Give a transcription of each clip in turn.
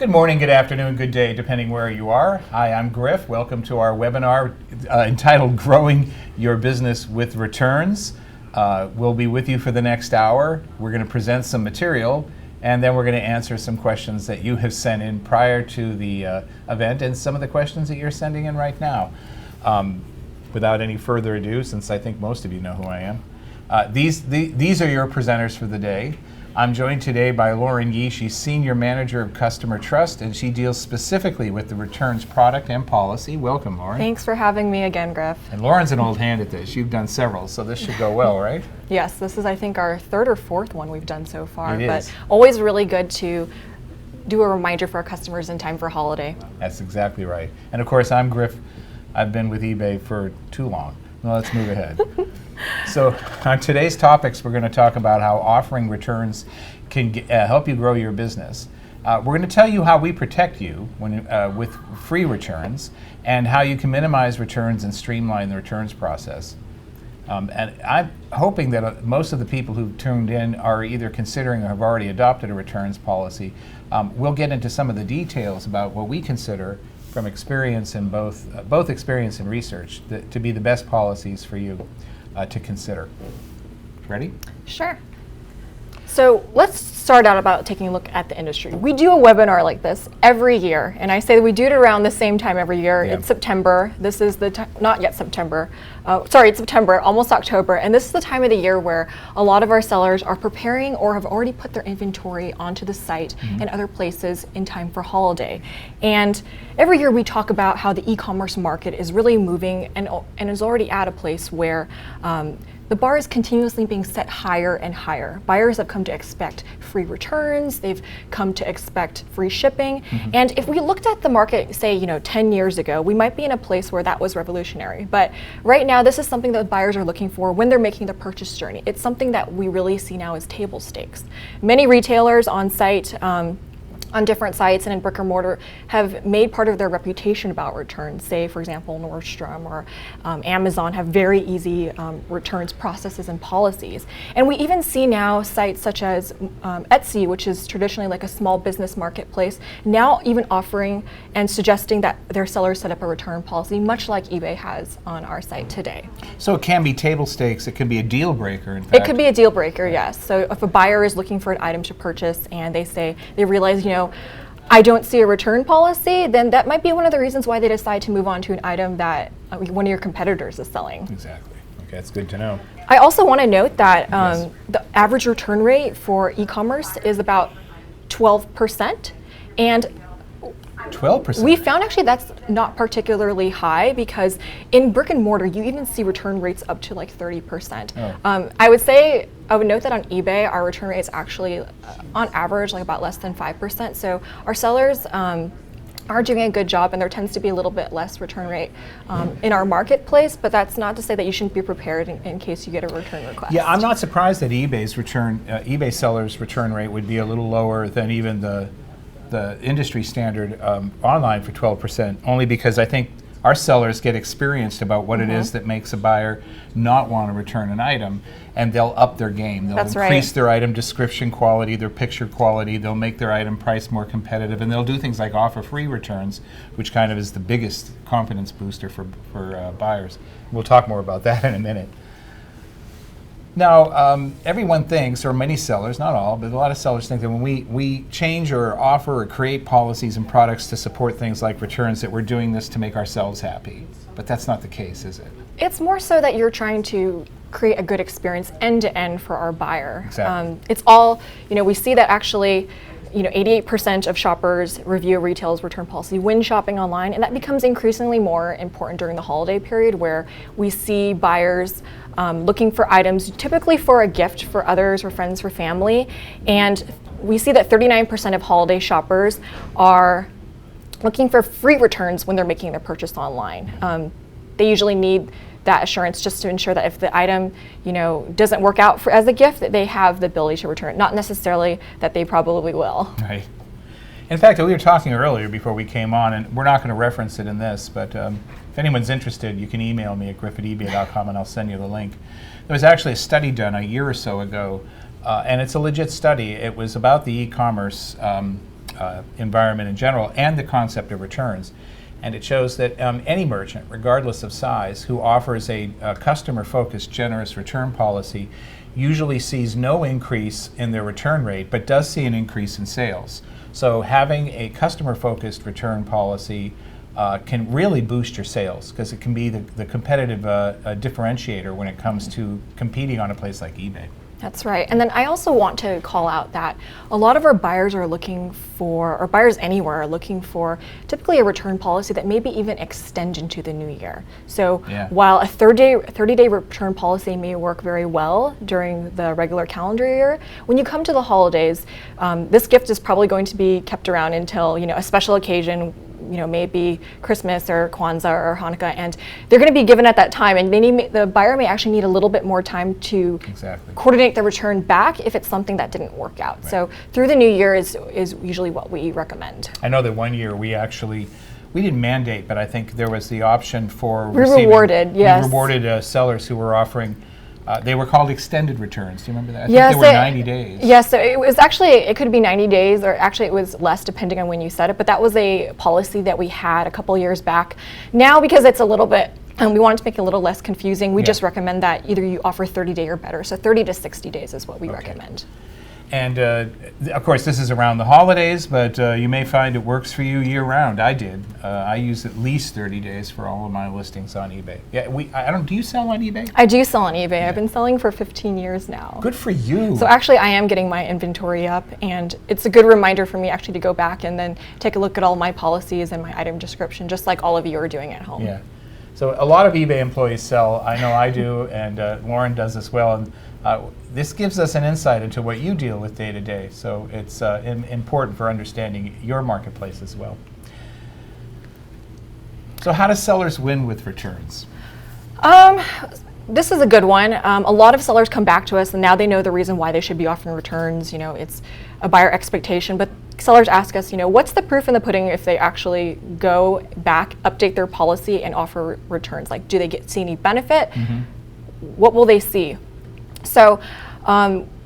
Good morning, good afternoon, good day, depending where you are. Hi, I'm Griff. Welcome to our webinar entitled Growing Your Business with Returns. We'll be with you for the next hour. We're going to present some material, and then we're going to answer some questions that you have sent in prior to the event and some of the questions that you're sending in right now. Without any further ado, since I think most of you know who I am, these are your presenters for the day. I'm joined today by Lauren Yee. She's Senior Manager of Customer Trust, and she deals specifically with the returns product and policy. Welcome, Lauren. Thanks for having me again, Griff. And Lauren's an old hand at this. You've done several, so this should go well, right? Yes, this is, I think, our third or fourth one we've done so far. It is. But always really good to do a reminder for our customers in time for holiday. That's exactly right. And of course, I'm Griff. I've been with eBay for too long. Now let's move ahead. So on today's topics, we're going to talk about how offering returns can help you grow your business. We're going to tell you how we protect you with free returns and how you can minimize returns and streamline the returns process. And I'm hoping that most of the people who've tuned in are either considering or have already adopted a returns policy. We'll get into some of the details about what we consider from experience in both experience and research to be the best policies for you to consider. Ready? Sure. So let's start out about taking a look at the industry. We do a webinar like this every year, and I say that we do it around the same time every year. Yeah. It's September. This is not yet September. It's September, almost October, and this is the time of the year where a lot of our sellers are preparing or have already put their inventory onto the site and other places in time for holiday. And every year we talk about how the e-commerce market is really moving and is already at a place where the bar is continuously being set higher and higher. Buyers have come to expect free returns, they've come to expect free shipping, and if we looked at the market, say, 10 years ago, we might be in a place where that was revolutionary. But right now, this is something that buyers are looking for when they're making the purchase journey. It's something that we really see now as table stakes. Many retailers on site, on different sites and in brick and mortar have made part of their reputation about returns. Say, for example, Nordstrom or Amazon have very easy returns processes and policies. And we even see now sites such as Etsy, which is traditionally like a small business marketplace, now even offering and suggesting that their sellers set up a return policy, much like eBay has on our site today. So it can be table stakes, it can be a deal breaker, in fact. It could be a deal breaker, yes. So if a buyer is looking for an item to purchase and they realize, I don't see a return policy, then that might be one of the reasons why they decide to move on to an item that one of your competitors is selling. Exactly. Okay, that's good to know. I also want to note that the average return rate for e-commerce is about 12%, and 12%? We found actually that's not particularly high because in brick and mortar, you even see return rates up to like 30%. Oh. I would note that on eBay, our return rate is actually on average like about less than 5%. So our sellers are doing a good job, and there tends to be a little bit less return rate in our marketplace, but that's not to say that you shouldn't be prepared in case you get a return request. Yeah, I'm not surprised that eBay sellers' return rate would be a little lower than even the industry standard online for 12%, only because I think our sellers get experienced about what it is that makes a buyer not want to return an item, and they'll up their game. They'll increase their item description quality, their picture quality, they'll make their item price more competitive, and they'll do things like offer free returns, which kind of is the biggest confidence booster for buyers. We'll talk more about that in a minute. Now, everyone thinks, or many sellers, not all, but a lot of sellers think that when we change or offer or create policies and products to support things like returns, that we're doing this to make ourselves happy. But that's not the case, is it? It's more so that you're trying to create a good experience end to end for our buyer. Exactly. It's all, we see that actually 88% of shoppers review a retailer's return policy when shopping online, and that becomes increasingly more important during the holiday period where we see buyers looking for items typically for a gift for others, for friends, for family, and we see that 39% of holiday shoppers are looking for free returns when they're making their purchase online. They usually need that assurance just to ensure that if the item, doesn't work out as a gift, that they have the ability to return it. Not necessarily that they probably will. Right. In fact, we were talking earlier before we came on, and we're not going to reference it in this, but if anyone's interested, you can email me at griff@ebay.com and I'll send you the link. There was actually a study done a year or so ago, and it's a legit study. It was about the e-commerce environment in general, and the concept of returns. And it shows that any merchant, regardless of size, who offers a customer-focused, generous return policy usually sees no increase in their return rate, but does see an increase in sales. So having a customer-focused return policy can really boost your sales, because it can be the competitive differentiator when it comes to competing on a place like eBay. That's right. And then I also want to call out that a lot of our buyers are looking for, or buyers anywhere are looking for, typically a return policy that maybe even extend into the new year. So while a 30-day return policy may work very well during the regular calendar year, when you come to the holidays, this gift is probably going to be kept around until, you know, a special occasion, you know, maybe Christmas or Kwanzaa or Hanukkah, and they're going to be given at that time, and the buyer may actually need a little bit more time to coordinate the return back if it's something that didn't work out. Right. So through the new year is usually what we recommend. I know that one year we didn't mandate, but I think there was the option for we rewarded sellers who were offering. They were called extended returns. Do you remember that? I yes, think they were 90 days. Yes, so it was actually, it could be 90 days, or actually it was less depending on when you said it, but that was a policy that we had a couple years back. Now, because it's a little bit, we wanted to make it a little less confusing, we just recommend that either you offer 30-day or better. So 30 to 60 days is what we recommend. And of course, this is around the holidays, but you may find it works for you year-round. I did. I use at least 30 days for all of my listings on eBay. Yeah, I don't. Do you sell on eBay? I do sell on eBay. Yeah. I've been selling for 15 years now. Good for you. So actually, I am getting my inventory up, and it's a good reminder for me actually to go back and then take a look at all my policies and my item description, just like all of you are doing at home. Yeah. So a lot of eBay employees sell. I know I do, and Lauren does as well. And this gives us an insight into what you deal with day to day. So it's important for understanding your marketplace as well. So how do sellers win with returns? This is a good one. A lot of sellers come back to us, and now they know the reason why they should be offering returns. You know, it's a buyer expectation, but sellers ask us, you know, what's the proof in the pudding if they actually go back, update their policy, and offer returns? Like, do they see any benefit? What will they see? So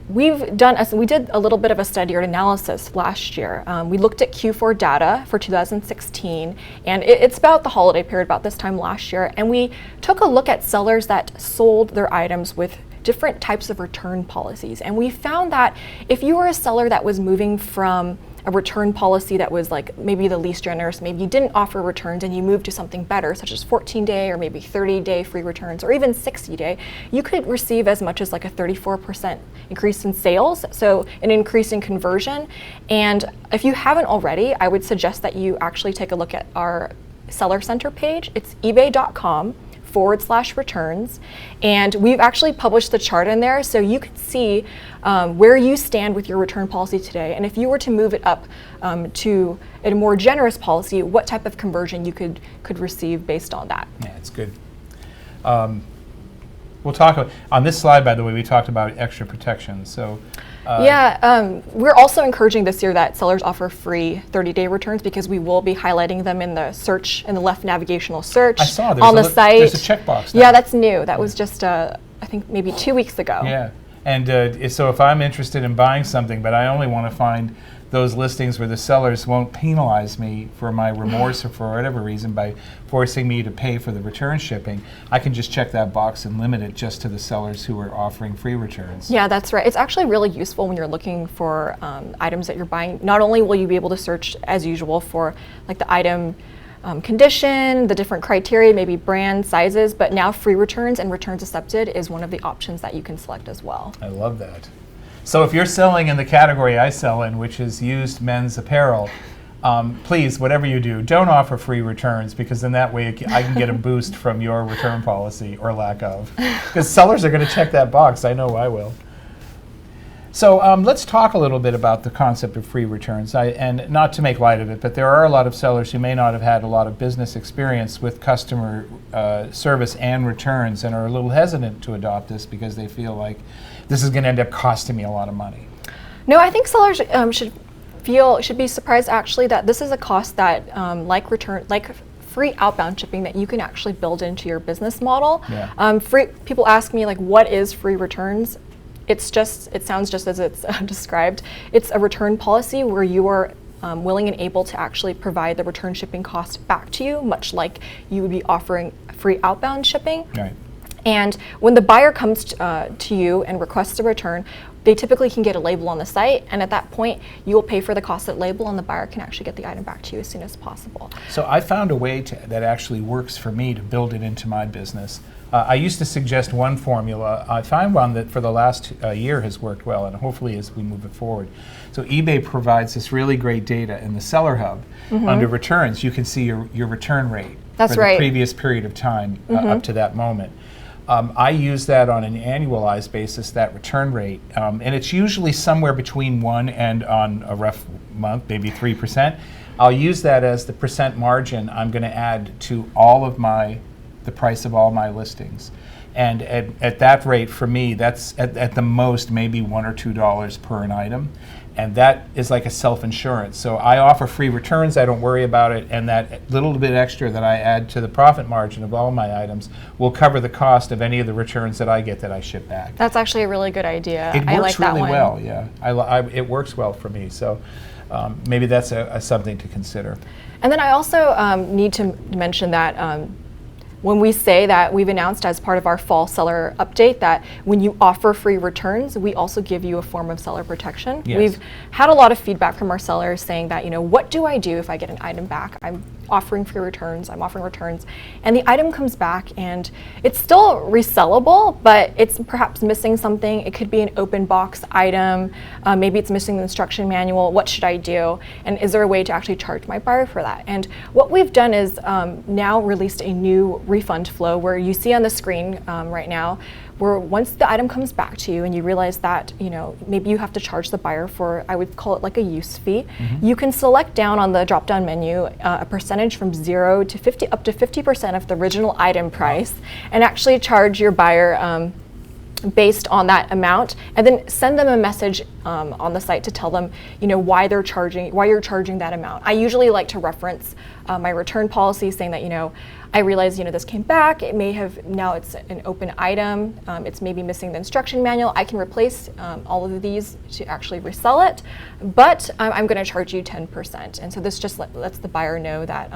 we did a little bit of a study or analysis last year. We looked at Q4 data for 2016, and it's about the holiday period, about this time last year, and we took a look at sellers that sold their items with different types of return policies. And we found that if you were a seller that was moving from a return policy that was like maybe the least generous, maybe you didn't offer returns and you moved to something better, such as 14-day or maybe 30-day free returns, or even 60-day, you could receive as much as like a 34% increase in sales, so an increase in conversion. And if you haven't already, I would suggest that you actually take a look at our Seller Center page. It's ebay.com/returns, and we've actually published the chart in there so you can see where you stand with your return policy today, and if you were to move it up to a more generous policy, what type of conversion you could receive based on that. Yeah, it's good. We'll talk about, on this slide, by the way, we talked about extra protection. So we're also encouraging this year that sellers offer free 30-day returns, because we will be highlighting them in the search, in the left navigational search. I saw on the site. There's a checkbox now. Yeah, that's new. That was just I think maybe 2 weeks ago. Yeah, and so if I'm interested in buying something, but I only want to find those listings where the sellers won't penalize me for my remorse or for whatever reason by forcing me to pay for the return shipping, I can just check that box and limit it just to the sellers who are offering free returns. Yeah, that's right. It's actually really useful when you're looking for items that you're buying. Not only will you be able to search as usual for like the item condition, the different criteria, maybe brand, sizes, but now free returns and returns accepted is one of the options that you can select as well. I love that. So if you're selling in the category I sell in, which is used men's apparel, please, whatever you do, don't offer free returns, because in that way I can get a boost from your return policy, or lack of. Because sellers are going to check that box. I know I will. So let's talk a little bit about the concept of free returns. And not to make light of it, but there are a lot of sellers who may not have had a lot of business experience with customer service and returns, and are a little hesitant to adopt this because they feel like this is going to end up costing me a lot of money. No, I think sellers should be surprised actually that this is a cost that like free outbound shipping that you can actually build into your business model. Yeah. People ask me like, what is free returns? It sounds just as it's described. It's a return policy where you are willing and able to actually provide the return shipping cost back to you, much like you would be offering free outbound shipping. Right. And when the buyer comes to you and requests a return, they typically can get a label on the site, and at that point, you will pay for the cost of that label, and the buyer can actually get the item back to you as soon as possible. So I found a way that actually works for me to build it into my business. I used to suggest one formula. I find one that for the last year has worked well, and hopefully as we move it forward. So eBay provides this really great data in the Seller Hub. Under returns, you can see your return rate That's for right. the previous period of time up to that moment. I use that on an annualized basis, that return rate, and it's usually somewhere between 1 and on a rough month, maybe 3%. I'll use that as the percent margin I'm going to add to all of the price of all my listings. And at that rate, for me, that's at the most maybe $1 or $2 per an item. And that is like a self-insurance. So I offer free returns, I don't worry about it, and that little bit extra that I add to the profit margin of all my items will cover the cost of any of the returns that I get that I ship back. That's actually a really good idea. It I works like really that one. well, yeah. It works well for me, so maybe that's something to consider. And then I also need to mention that when we say that we've announced as part of our fall seller update that when you offer free returns, we also give you a form of seller protection. Yes. We've had a lot of feedback from our sellers saying that, what do I do if I get an item back? I'm offering free returns, I'm offering returns, and the item comes back and it's still resellable, but it's perhaps missing something. It could be an open box item, maybe it's missing the instruction manual. What should I do? And is there a way to actually charge my buyer for that? And what we've done is now released a new refund flow where you see on the screen right now, where once the item comes back to you and you realize that maybe you have to charge the buyer for, I would call it like a use fee, you can select down on the drop-down menu a percentage from 0 to 50, up to 50% of the original item price, and actually charge your buyer based on that amount, and then send them a message on the site to tell them, why you're charging that amount. I usually like to reference my return policy, saying that, I realize, this came back. It may have, now it's an open item. It's maybe missing the instruction manual. I can replace all of these to actually resell it, but I'm going to charge you 10%. And so this just lets the buyer know that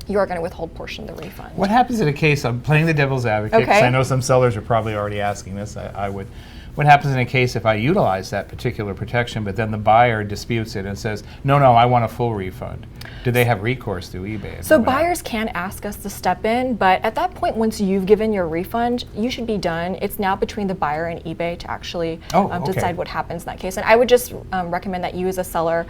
you are going to withhold portion of the refund. What happens in a case, I'm playing the devil's advocate, because Okay. I know some sellers are probably already asking this, I would. What happens in a case if I utilize that particular protection, but then the buyer disputes it and says, no, I want a full refund? Do they have recourse through eBay? So buyers can ask us to step in, but at that point, once you've given your refund, you should be done. It's now between the buyer and eBay to actually decide what happens in that case. And I would just recommend that you as a seller,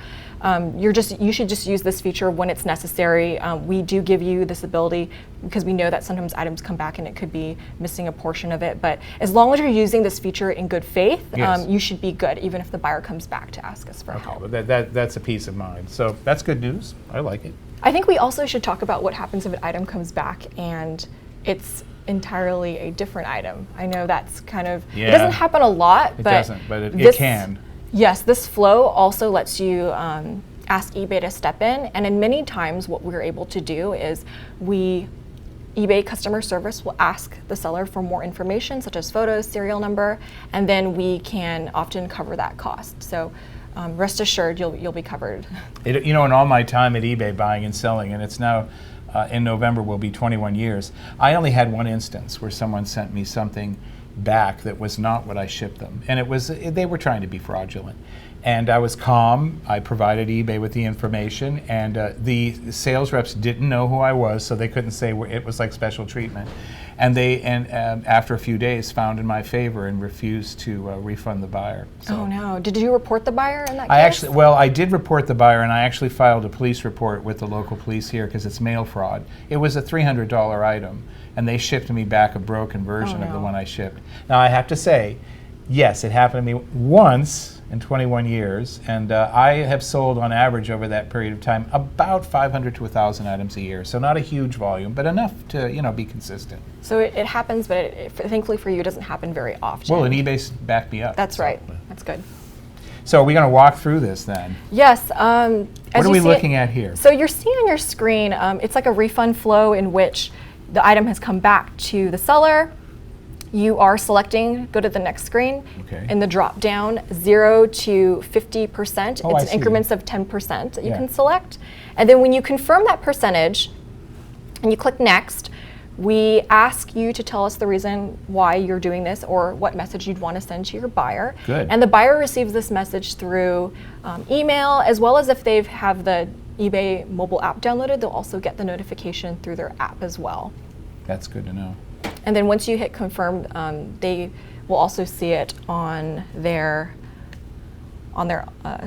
you should just use this feature when it's necessary. We do give you this ability because we know that sometimes items come back and it could be missing a portion of it. But as long as you're using this feature in good faith, Yes. you should be good, even if the buyer comes back to ask us for help. But that's a peace of mind. So that's good news. I like it. I think we also should talk about what happens if an item comes back and it's entirely a different item. I know that's kind of, it doesn't happen a lot, It but doesn't, but it can. Yes, this flow also lets you ask eBay to step in, and in many times what we're able to do is eBay customer service will ask the seller for more information, such as photos, serial number, and then we can often cover that cost. So rest assured, you'll be covered. In all my time at eBay buying and selling, and it's now in November will be 21 years, I only had one instance where someone sent me something back that was not what I shipped them, and they were trying to be fraudulent. And I was calm. I provided eBay with the information, and the sales reps didn't know who I was, so they couldn't say it was like special treatment. And they after a few days found in my favor and refused to refund the buyer. So Oh no! Did you report the buyer in that case? I did report the buyer, and I actually filed a police report with the local police here because it's mail fraud. It was a $300 item, and they shipped me back a broken version of the one I shipped. Now I have to say, yes, it happened to me once in 21 years, and I have sold on average over that period of time about 500 to 1,000 items a year. So not a huge volume, but enough to be consistent. So it happens, but thankfully for you, it doesn't happen very often. Well, and eBay's backed me up. That's right. That's good. So are we going to walk through this then? Yes. What are we looking at here? So you're seeing on your screen, it's like a refund flow in which the item has come back to the seller. You are selecting, go to the next screen, Okay. in the drop down, 0 to 50%. Oh, I It's see. increments of 10% that you Yeah. can select. And then when you confirm that percentage and you click next, we ask you to tell us the reason why you're doing this or what message you'd want to send to your buyer. Good. And the buyer receives this message through email, as well as if they have the eBay mobile app downloaded, they'll also get the notification through their app as well. That's good to know. And then once you hit confirm, they will also see it on their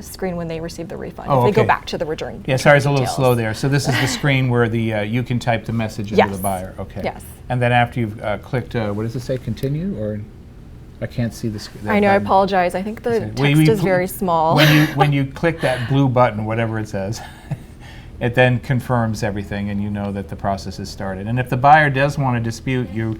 screen when they receive the refund. Oh, if they go okay. back to the return. Yeah, sorry, it's a little details. slow there. So this is the screen where the you can type the message into the Yes. buyer. Okay. Yes. And then after you've clicked, what does it say? Continue, or I can't see the screen. I know, I apologize. I think the When text you is very small. When you click that blue button, whatever it says, it then confirms everything, and you know that the process has started. And if the buyer does want to dispute you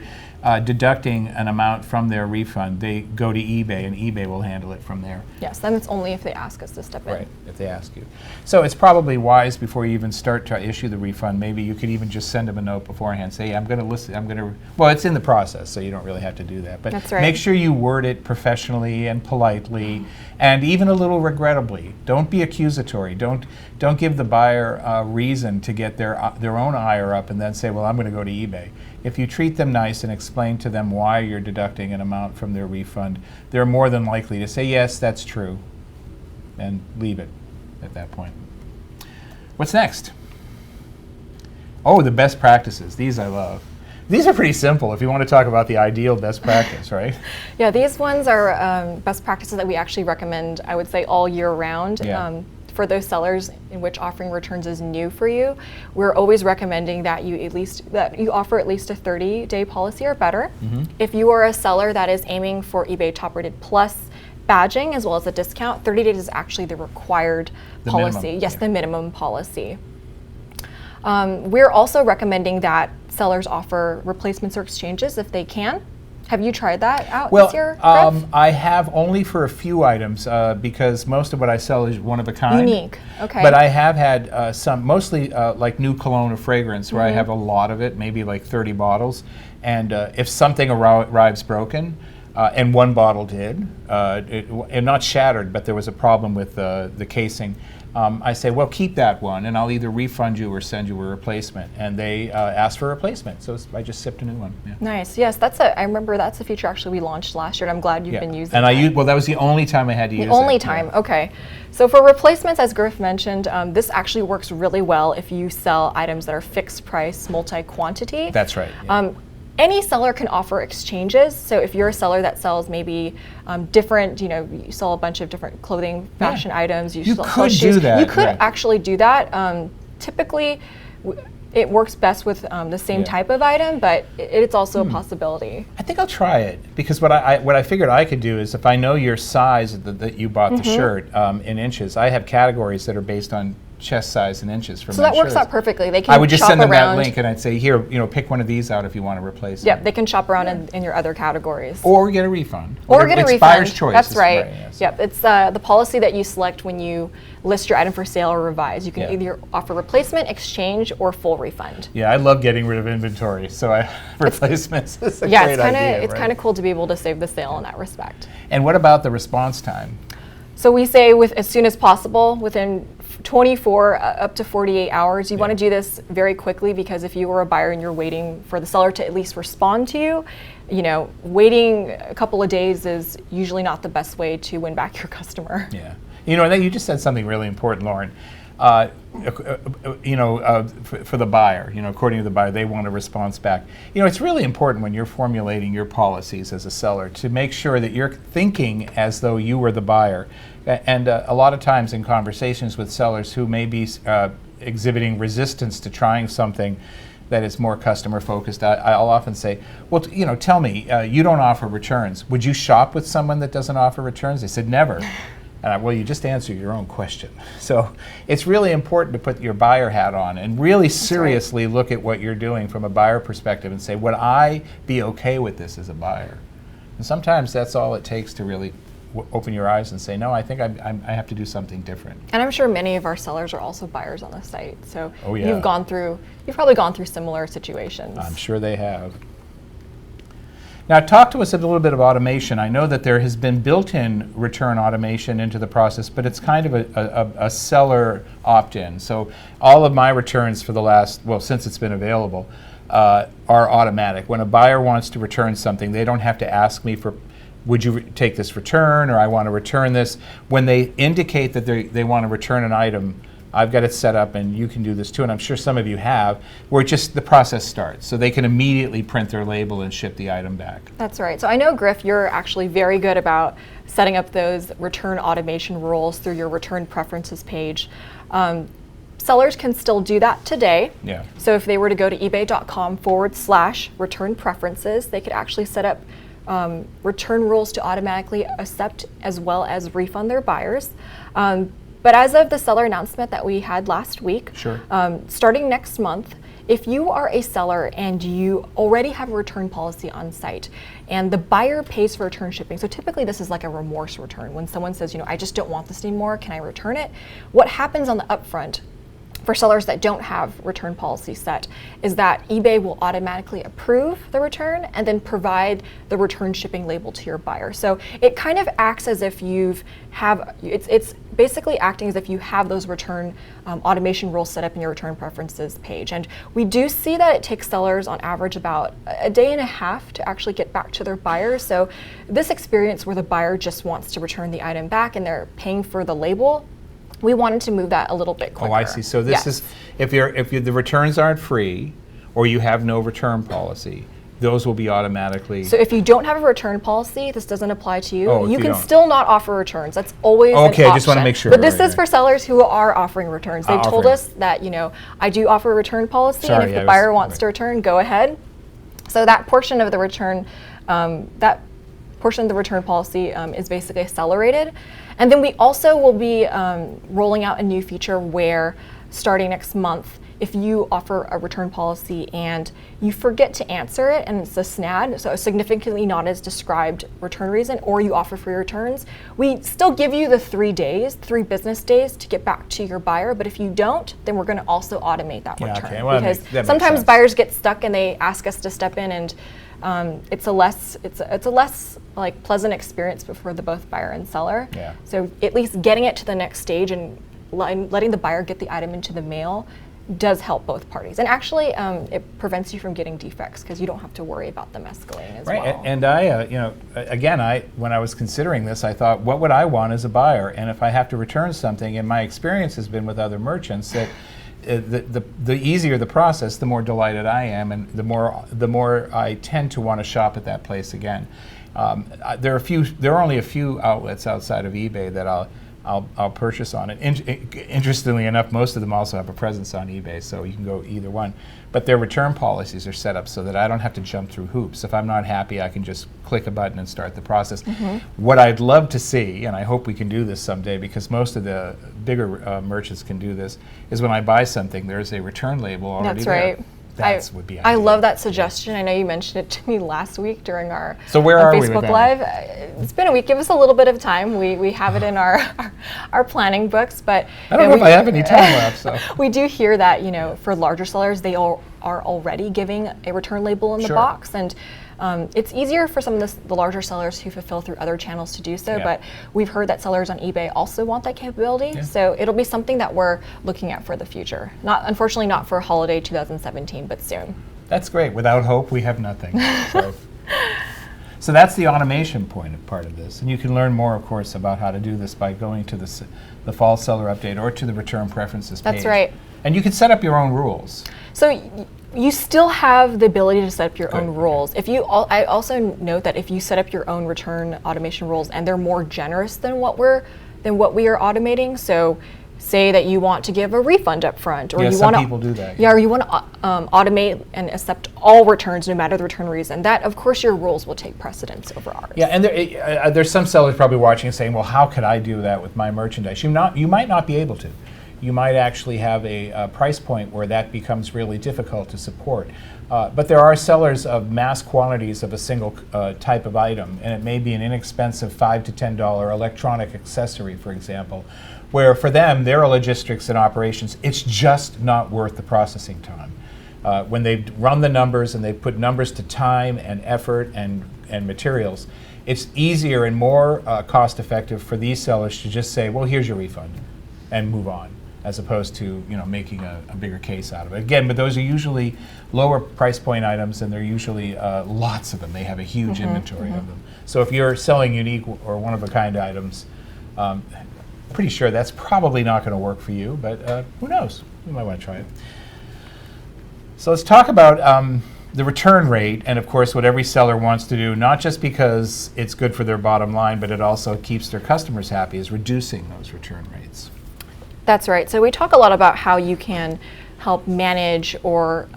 deducting an amount from their refund, they go to eBay, and eBay will handle it from there. Yes, then it's only if they ask us to step in. Right, if they ask you. So it's probably wise before you even start to issue the refund, maybe you could even just send them a note beforehand, say, hey, I'm going to listen, well, it's in the process, so you don't really have to do that. But That's right. make sure you word it professionally and politely, and even a little regrettably. Don't be accusatory. Don't give the buyer a reason to get their own ire up and then say, well, I'm going to go to eBay. If you treat them nice and explain to them why you're deducting an amount from their refund, they're more than likely to say, yes, that's true, and leave it at that point. What's next? Oh, the best practices. These I love. These are pretty simple if you want to talk about the ideal best practice, right? Yeah, these ones are best practices that we actually recommend, I would say, all year round. Yeah. For those sellers in which offering returns is new for you, we're always recommending that you offer at least a 30-day policy or better. Mm-hmm. If you are a seller that is aiming for eBay Top Rated Plus badging as well as a discount, 30 days is actually the required policy. minimum, Yes, yeah. the minimum policy. We're also recommending that sellers offer replacements or exchanges if they can. Have you tried that out Well, this year, Griff? I have only for a few items because most of what I sell is one of a kind. Unique, okay. But I have had some, mostly like new cologne or fragrance, where I Mm-hmm. have a lot of it, maybe like 30 bottles. And if something arrives broken, and one bottle did, and not shattered, but there was a problem with the casing, I say, well, keep that one, and I'll either refund you or send you a replacement. And they asked for a replacement, so I just sipped a new one. Yeah. Nice. Yes, I remember that's a feature actually we launched last year, and I'm glad you've been using and that. well, that was the only time I had to use it. The only yeah. time, okay. So for replacements, as Griff mentioned, this actually works really well if you sell items that are fixed price, multi-quantity. That's right. Yeah. Any seller can offer exchanges. So if you're a seller that sells maybe different, you sell a bunch of different clothing, fashion items, You sell could shoes, do that, you could yeah. actually do that. Typically, it works best with the same Yeah. type of item, but it's also a possibility. I think I'll try it because what I figured I could do is if I know your size that you bought the shirt in inches, I have categories that are based on chest size in inches for So my that works shirts. out perfectly. They can I would just shop send them around. that link and I'd say, here, pick one of these out if you want to replace it. Yep, they can shop around in your other categories. Or get a refund. Or get a it's refund. buyer's choice. That's is right. yes. Yep, it's the policy that you select when you list your item for sale or revise. You can Yeah. either offer replacement, exchange, or full refund. Yeah, I love getting rid of inventory, so replacements is a Yeah, great idea. it's right? kind of cool to be able to save the sale in that respect. And what about the response time? So we say as soon as possible, within 24 up to 48 hours. You want to do this very quickly because if you were a buyer and you're waiting for the seller to at least respond to you, waiting a couple of days is usually not the best way to win back your customer. Yeah. I think you just said something really important, Lauren. For the buyer, according to the buyer, they want a response back. It's really important when you're formulating your policies as a seller to make sure that you're thinking as though you were the buyer. And a lot of times in conversations with sellers who may be exhibiting resistance to trying something that is more customer focused, I'll often say, well, tell me, you don't offer returns. Would you shop with someone that doesn't offer returns? They said, never. Well, you just answered your own question. So it's really important to put your buyer hat on and really seriously look at what you're doing from a buyer perspective and say, would I be okay with this as a buyer? And sometimes that's all it takes to really open your eyes and say, no, I think I have to do something different. And I'm sure many of our sellers are also buyers on the site. So Oh, yeah. you've probably gone through similar situations. I'm sure they have. Now, talk to us a little bit of automation. I know that there has been built-in return automation into the process, but it's kind of a seller opt-in. So all of my returns for the last, well, since it's been available, are automatic. When a buyer wants to return something, they don't have to ask me for, would you take this return, or I want to return this. When they indicate that they want to return an item, I've got it set up, and you can do this too, and I'm sure some of you have, where just the process starts. So they can immediately print their label and ship the item back. That's right. So I know, Griff, you're actually very good about setting up those return automation rules through your return preferences page. Sellers can still do that today. Yeah. So if they were to go to ebay.com/return preferences, they could actually set up return rules to automatically accept as well as refund their buyers. But as of the seller announcement that we had last week, sure. Starting next month, if you are a seller and you already have a return policy on site and the buyer pays for return shipping, so typically this is like a remorse return. When someone says, I just don't want this anymore, can I return it? What happens on the upfront for sellers that don't have return policy set is that eBay will automatically approve the return and then provide the return shipping label to your buyer. So it kind of acts as if it's basically acting as if you have those return automation rules set up in your return preferences page. And we do see that it takes sellers on average about a day and a half to actually get back to their buyers. So this experience where the buyer just wants to return the item back and they're paying for the label, we wanted to move that a little bit quicker. Oh, I see. So this is, if the returns aren't free or you have no return policy, those will be automatically. So if you don't have a return policy, this doesn't apply to you. Oh, you can still not offer returns. That's always an option. Okay, I just want to make sure. But this is for sellers who are offering returns. They've told us that, I do offer a return policy, and if the buyer wants to return, go ahead. So that portion of the return, policy is basically accelerated. And then we also will be rolling out a new feature where, starting next month, if you offer a return policy and you forget to answer it and it's a SNAD, so a significantly not as described return reason, or you offer free returns, we still give you the 3 business days to get back to your buyer. But if you don't, then we're going to also automate that return. Okay. Well, because that sometimes sense. Buyers get stuck and they ask us to step in, and it's a less like pleasant experience for the both buyer and seller. Yeah. So at least getting it to the next stage and letting the buyer get the item into the mail does help both parties. And actually, it prevents you from getting defects because you don't have to worry about them escalating as well. Right, and I, when I was considering this, I thought, what would I want as a buyer? And if I have to return something, and my experience has been with other merchants, that the easier the process, the more delighted I am, and the more I tend to want to shop at that place again. There are only a few outlets outside of eBay that I'll purchase on it. Interestingly enough, most of them also have a presence on eBay, so you can go either one. But their return policies are set up so that I don't have to jump through hoops. If I'm not happy, I can just click a button and start the process. Mm-hmm. What I'd love to see, and I hope we can do this someday because most of the bigger merchants can do this, is when I buy something, there's a return label already there. That's right. Would be ideal. I love that suggestion. I know you mentioned it to me last week during our Facebook Live. It's been a week. Give us a little bit of time. We have it in our planning books, but I don't know if I have any time left. So we do hear that for larger sellers, they are already giving a return label in the box, and it's easier for some of the larger sellers who fulfill through other channels to do so, but we've heard that sellers on eBay also want that capability, so it'll be something that we're looking at for the future. Unfortunately not for holiday 2017, but soon. That's great. Without hope, we have nothing. So that's the automation part of this, and you can learn more, of course, about how to do this by going to the fall seller update or to the return preferences page. That's right. And you can set up your own rules. So you still have the ability to set up your own rules. I also note that if you set up your own return automation rules and they're more generous than what we are automating, so say that you want to give a refund up front, or you want to people do that. or you want to automate and accept all returns no matter the return reason, that of course your rules will take precedence over ours. Yeah, and there's some sellers probably watching and saying, well, how could I do that with my merchandise? You might not be able to. You might actually have a price point where that becomes really difficult to support. But there are sellers of mass quantities of a single type of item, and it may be an inexpensive $5 to $10 electronic accessory, for example, where for them, their logistics and operations, it's just not worth the processing time. When they've run the numbers and they've put numbers to time and effort and and materials, it's easier and more cost effective for these sellers to just say, well, here's your refund, and move on, as opposed to making a bigger case out of it. Again, but those are usually lower price point items, and they're usually lots of them. They have a huge inventory of them. So if you're selling unique or one-of-a-kind items, pretty sure that's probably not going to work for you, but who knows? You might want to try it. So let's talk about the return rate, and of course what every seller wants to do, not just because it's good for their bottom line, but it also keeps their customers happy, is reducing those return rates. That's right. So we talk a lot about how you can help manage or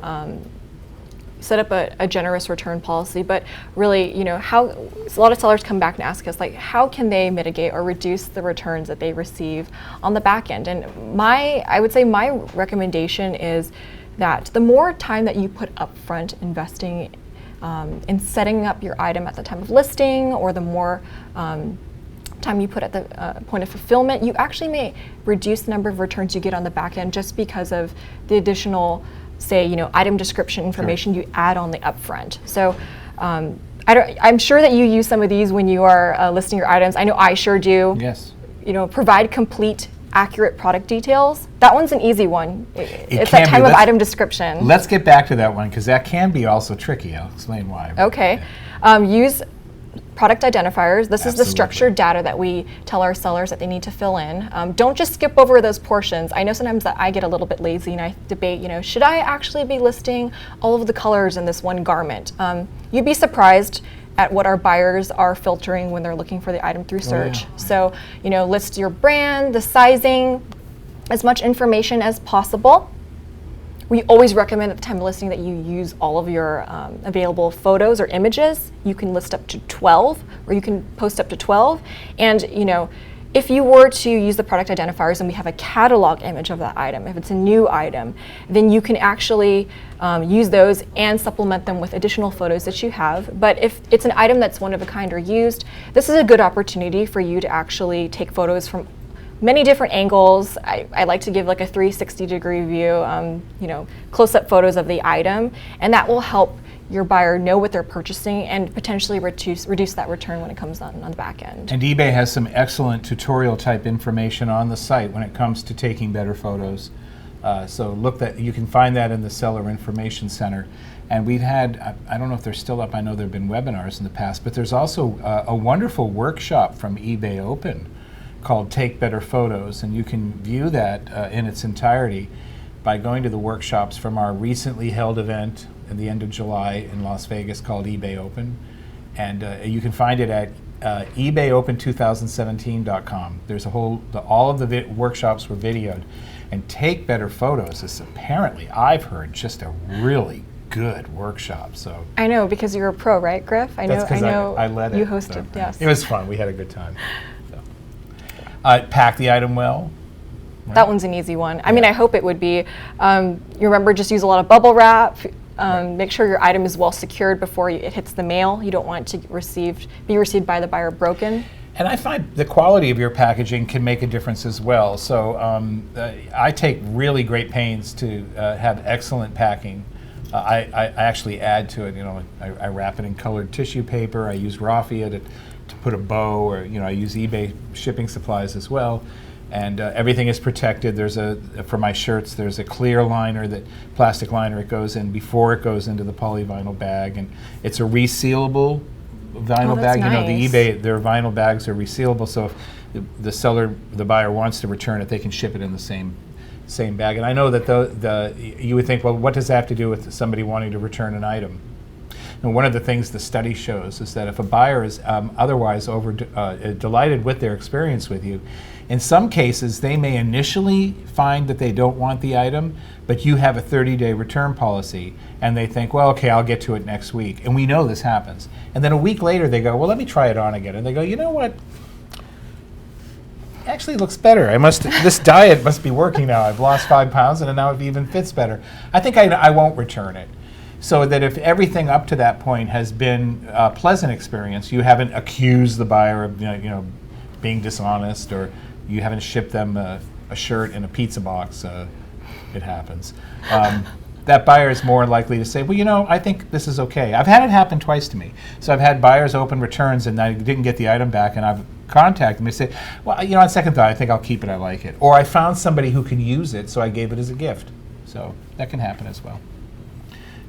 set up a generous return policy, but really, how a lot of sellers come back and ask us, like, how can they mitigate or reduce the returns that they receive on the back end? And I would say my recommendation is that the more time that you put upfront investing in setting up your item at the time of listing, or the more time you put at the point of fulfillment, you actually may reduce the number of returns you get on the back end just because of the additional, say, item description information you add on the upfront. So I'm sure that you use some of these when you are listing your items. I know I sure do. Yes. Provide complete, accurate product details. That one's an easy one. It's that time of item description. Let's get back to that one, because that can be also tricky. I'll explain why. Okay. Use product identifiers. This is the structured data that we tell our sellers that they need to fill in. Don't just skip over those portions. I know sometimes that I get a little bit lazy and I debate, should I actually be listing all of the colors in this one garment? You'd be surprised at what our buyers are filtering when they're looking for the item through search. So, list your brand, the sizing, as much information as possible. We always recommend at the time of listing that you use all of your available photos or images. You can list up to 12, or you can post up to 12. And if you were to use the product identifiers and we have a catalog image of that item, if it's a new item, then you can actually use those and supplement them with additional photos that you have. But if it's an item that's one of a kind or used, this is a good opportunity for you to actually take photos from many different angles. I like to give like a 360-degree view, close-up photos of the item, and that will help your buyer know what they're purchasing and potentially reduce that return when it comes on the back end. And eBay has some excellent tutorial type information on the site when it comes to taking better photos. So you can find that in the Seller Information Center. And we've had, I don't know if they're still up, I know there have been webinars in the past, but there's also a wonderful workshop from eBay Open called Take Better Photos, and you can view that in its entirety by going to the workshops from our recently held event at the end of July in Las Vegas called eBay Open. And you can find it at ebayopen2017.com. There's all of the workshops were videoed. And Take Better Photos is apparently, I've heard, just a really good workshop. So I know, because you're a pro, right, Griff? I know. I led you it. hosted, So yes. It was fun. We had a good time. So. Pack the item well. Right? That one's an easy one. I mean, I hope it would be. You remember, just use a lot of bubble wrap. Make sure your item is well secured before it hits the mail. You don't want it to be received by the buyer broken. And I find the quality of your packaging can make a difference as well. So I take really great pains to have excellent packing. I actually add to it. I wrap it in colored tissue paper. I use raffia to put a bow, or I use eBay shipping supplies as well. And everything is protected. For my shirts, there's a clear liner, plastic liner it goes in before it goes into the polyvinyl bag, and it's a resealable vinyl bag. Nice. The eBay, their vinyl bags are resealable, so if the buyer wants to return it, they can ship it in the same bag. And I know that you would think, well, what does that have to do with somebody wanting to return an item? And one of the things the study shows is that if a buyer is otherwise delighted with their experience with you, in some cases they may initially find that they don't want the item, but you have a 30-day return policy, and they think, well, okay, I'll get to it next week. And we know this happens. And then a week later they go, well, let me try it on again. And they go, you know what? Actually, it looks better. This diet must be working now. I've lost 5 pounds, and now it even fits better. I think I won't return it. So that if everything up to that point has been a pleasant experience, you haven't accused the buyer of being dishonest, or you haven't shipped them a shirt in a pizza box. It happens. that buyer is more likely to say, well, you know, I think this is okay. I've had it happen twice to me. So I've had buyers open returns and I didn't get the item back, and I've contacted them and say, well, you know, on second thought, I think I'll keep it, I like it. Or I found somebody who can use it, so I gave it as a gift. So that can happen as well.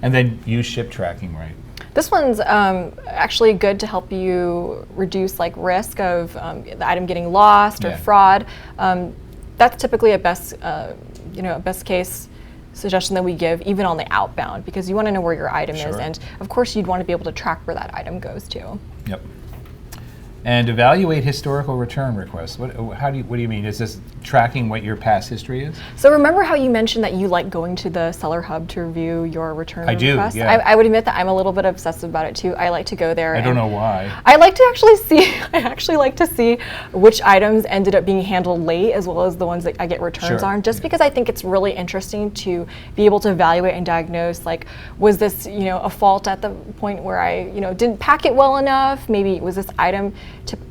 And then use ship tracking right. This one's actually good to help you reduce like risk of the item getting lost or fraud. That's typically a best case suggestion that we give even on the outbound, because you want to know where your item is, and of course you'd want to be able to track where that item goes to. Yep. And evaluate historical return requests. What do you mean? Is this tracking what your past history is? So remember how you mentioned that you like going to the seller hub to review your return requests? I do, yeah. I would admit that I'm a little bit obsessive about it too. I like to go there. I don't know why. I like to actually see, I actually like to see which items ended up being handled late as well as the ones that I get returns on, just because I think it's really interesting to be able to evaluate and diagnose, like, was this, you know, a fault at the point where I, you know, didn't pack it well enough? Maybe was this item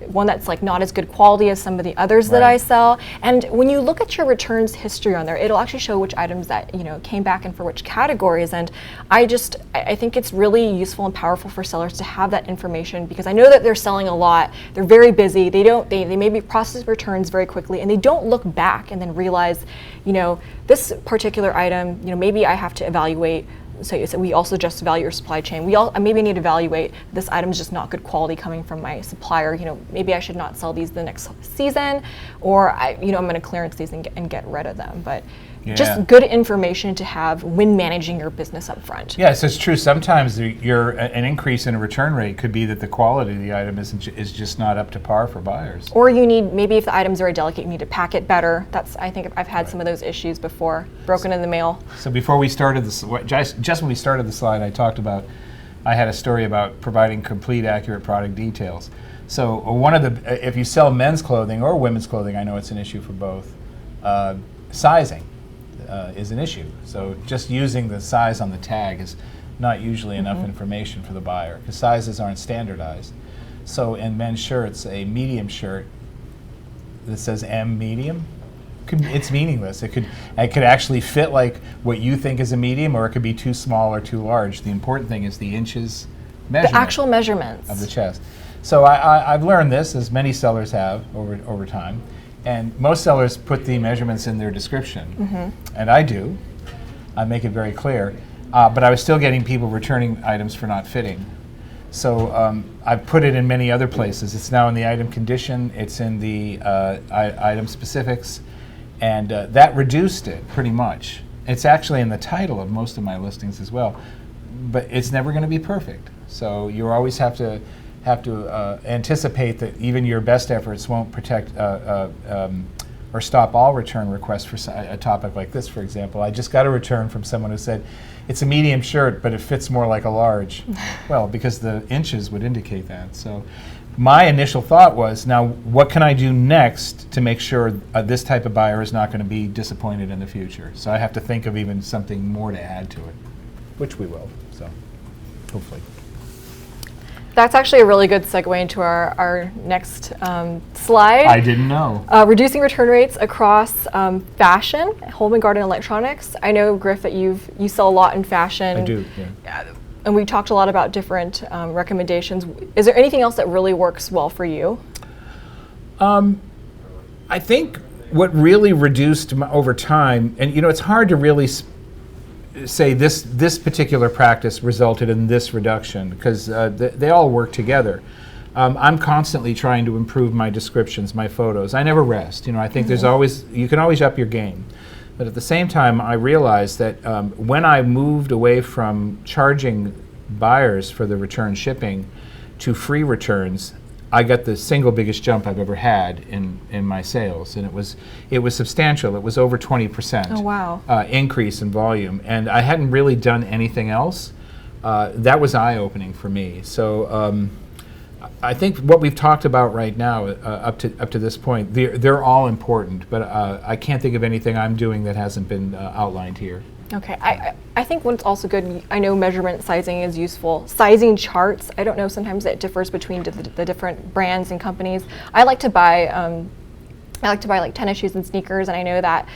one that's like not as good quality as some of the others that I sell. And when you look at your returns history on there, it'll actually show which items that, you know, came back and for which categories. And I think it's really useful and powerful for sellers to have that information, because I know that they're selling a lot, they're very busy, they maybe process returns very quickly, and they don't look back and then realize, you know, this particular item, you know, maybe I have to evaluate. So we also just evaluate your supply chain. We maybe need to evaluate this item is just not good quality coming from my supplier. You know, maybe I should not sell these the next season, or I'm going to clearance these and get rid of them. But just good information to have when managing your business up front. Yes, it's true. Sometimes an increase in a return rate could be that the quality of the item is just not up to par for buyers. Or you need, maybe if the item's very delicate, you need to pack it better. I think I've had some of those issues before, broken in the mail. So before we started this, just when we started the slide, I had a story about providing complete, accurate product details. So if you sell men's clothing or women's clothing, I know it's an issue for both, sizing is an issue. So just using the size on the tag is not usually enough information for the buyer, because sizes aren't standardized. So in men's shirts, a medium shirt that says M medium, it's meaningless. It could actually fit like what you think is a medium, or it could be too small or too large. The important thing is the inches measurement. The actual measurements of the chest. So I've learned this, as many sellers have over time. And most sellers put the measurements in their description, and I do. I make it very clear. But I was still getting people returning items for not fitting. So I've put it in many other places. It's now in the item condition. It's in the item specifics, and that reduced it pretty much. It's actually in the title of most of my listings as well. But it's never going to be perfect. So you always have to anticipate that even your best efforts won't protect or stop all return requests for a topic like this, for example. I just got a return from someone who said, it's a medium shirt, but it fits more like a large. Well, because the inches would indicate that. So my initial thought was, now what can I do next to make sure this type of buyer is not going to be disappointed in the future? So I have to think of even something more to add to it, which we will, so hopefully. That's actually a really good segue into our next slide. I didn't know. Reducing return rates across fashion, home and garden electronics. I know, Griff, that you sell a lot in fashion. I do, yeah. And we talked a lot about different recommendations. Is there anything else that really works well for you? I think what really reduced over time, and you know, it's hard to really say this particular practice resulted in this reduction, because they all work together. I'm constantly trying to improve my descriptions, my photos. I never rest. You know, I think you can always up your game. But at the same time, I realized that when I moved away from charging buyers for the return shipping to free returns, I got the single biggest jump I've ever had in my sales, and it was substantial. It was over 20%. Oh, wow. Increase in volume, and I hadn't really done anything else. That was eye-opening for me. So I think what we've talked about right now, up to this point, they're all important. But I can't think of anything I'm doing that hasn't been outlined here. Okay, I think what's also good, I know measurement sizing is useful. Sizing charts, I don't know, sometimes it differs between the different brands and companies. I like to buy I like to buy like tennis shoes and sneakers, and I know that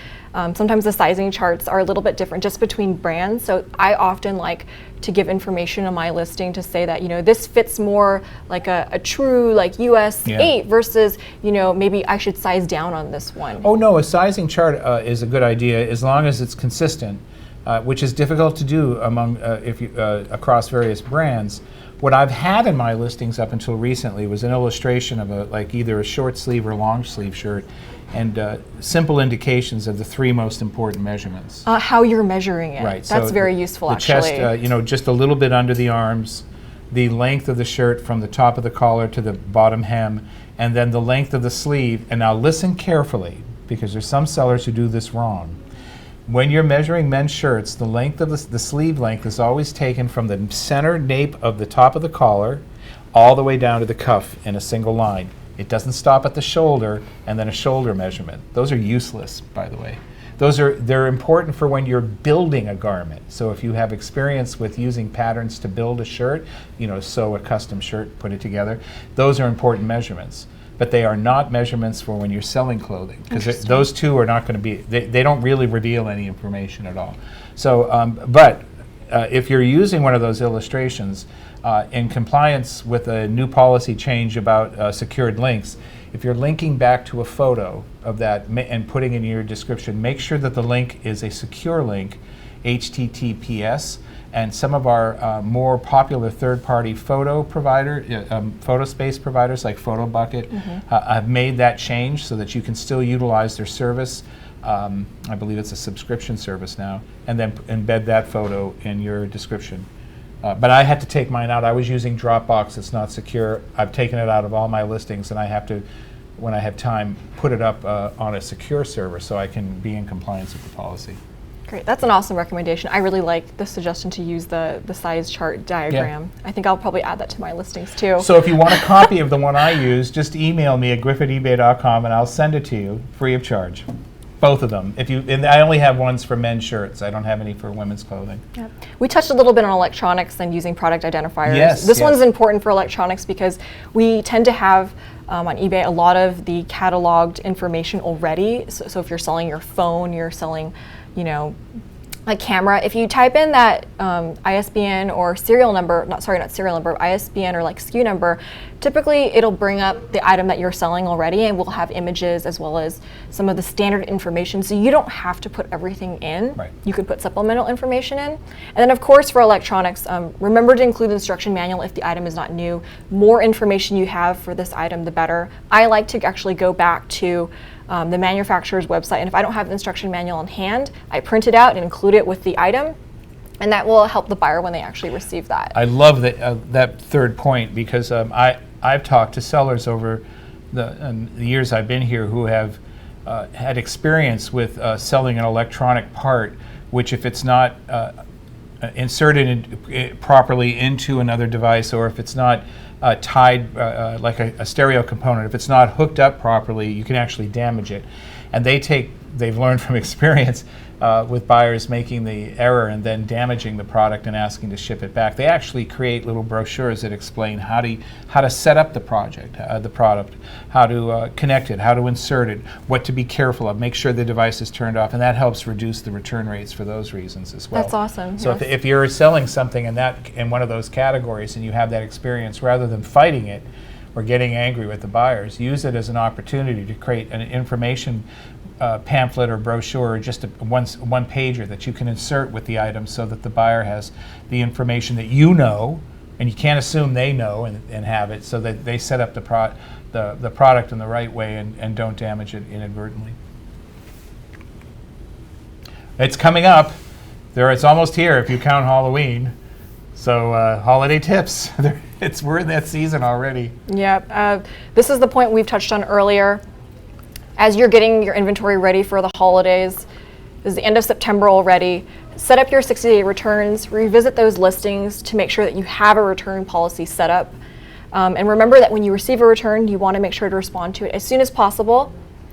sometimes the sizing charts are a little bit different just between brands. So I often like to give information on my listing to say that, you know, this fits more like a true like US 8 versus, you know, maybe I should size down on this one. Oh no, a sizing chart is a good idea as long as it's consistent, which is difficult to do among across various brands. What I've had in my listings up until recently was an illustration of like either a short sleeve or long sleeve shirt, and simple indications of the 3 most important measurements. How you're measuring it. Right. That's so very useful, the actually. chest, you know, just a little bit under the arms, the length of the shirt from the top of the collar to the bottom hem, and then the length of the sleeve. And now listen carefully, because there's some sellers who do this wrong. When you're measuring men's shirts, the length of the sleeve length is always taken from the center nape of the top of the collar all the way down to the cuff in a single line. It doesn't stop at the shoulder and then a shoulder measurement. Those are useless, by the way. They're important for when you're building a garment. So if you have experience with using patterns to build a shirt, you know, sew a custom shirt, put it together, those are important measurements. But they are not measurements for when you're selling clothing, because those two are not going to be, they don't really reveal any information at all. So, if you're using one of those illustrations in compliance with a new policy change about secured links, if you're linking back to a photo of that and putting in your description, make sure that the link is a secure link, HTTPS. And some of our more popular third-party photo space providers like PhotoBucket have made that change so that you can still utilize their service. I believe it's a subscription service now, and then embed that photo in your description. But I had to take mine out. I was using Dropbox. It's not secure. I've taken it out of all my listings, and I have to, when I have time, put it up on a secure server so I can be in compliance with the policy. Great, that's an awesome recommendation. I really like the suggestion to use the size chart diagram. Yeah. I think I'll probably add that to my listings too. So if you want a copy of the one I use, just email me at griff@ebay.com and I'll send it to you free of charge. Both of them. And I only have ones for men's shirts. I don't have any for women's clothing. Yeah. We touched a little bit on electronics and using product identifiers. Yes, this one's important for electronics because we tend to have on eBay a lot of the cataloged information already. So if you're selling your phone, you're selling, you know, a camera, if you type in that ISBN or serial number, not serial number, ISBN or like SKU number, typically it'll bring up the item that you're selling already, and we'll have images as well as some of the standard information, so you don't have to put everything in. Right. You can put supplemental information in. And then of course for electronics, remember to include the instruction manual if the item is not new. More information you have for this item, the better. I like to actually go back to the manufacturer's website, and if I don't have the instruction manual in hand, I print it out and include it with the item, and that will help the buyer when they actually receive that. I love that third point, because I've talked to sellers over the years I've been here who have had experience with selling an electronic part, which if it's not inserted properly into another device, or if it's not tied like a stereo component, if it's not hooked up properly, you can actually damage it. And they've learned from experience with buyers making the error and then damaging the product and asking to ship it back. They actually create little brochures that explain how to set up the product, how to connect it, how to insert it, what to be careful of, make sure the device is turned off, and that helps reduce the return rates for those reasons as well. That's awesome. So yes. if you're selling something in one of those categories and you have that experience, rather than fighting it or getting angry with the buyers, use it as an opportunity to create an information pamphlet or brochure, or just a one pager that you can insert with the item so that the buyer has the information that you know, and you can't assume they know and have it, so that they set up the product in the right way and don't damage it inadvertently. It's coming up. It's almost here if you count Halloween. So holiday tips. We're in that season already. Yeah, this is the point we've touched on earlier. As you're getting your inventory ready for the holidays, this is the end of September already, set up your 60-day returns, revisit those listings to make sure that you have a return policy set up. And remember that when you receive a return, you want to make sure to respond to it as soon as possible.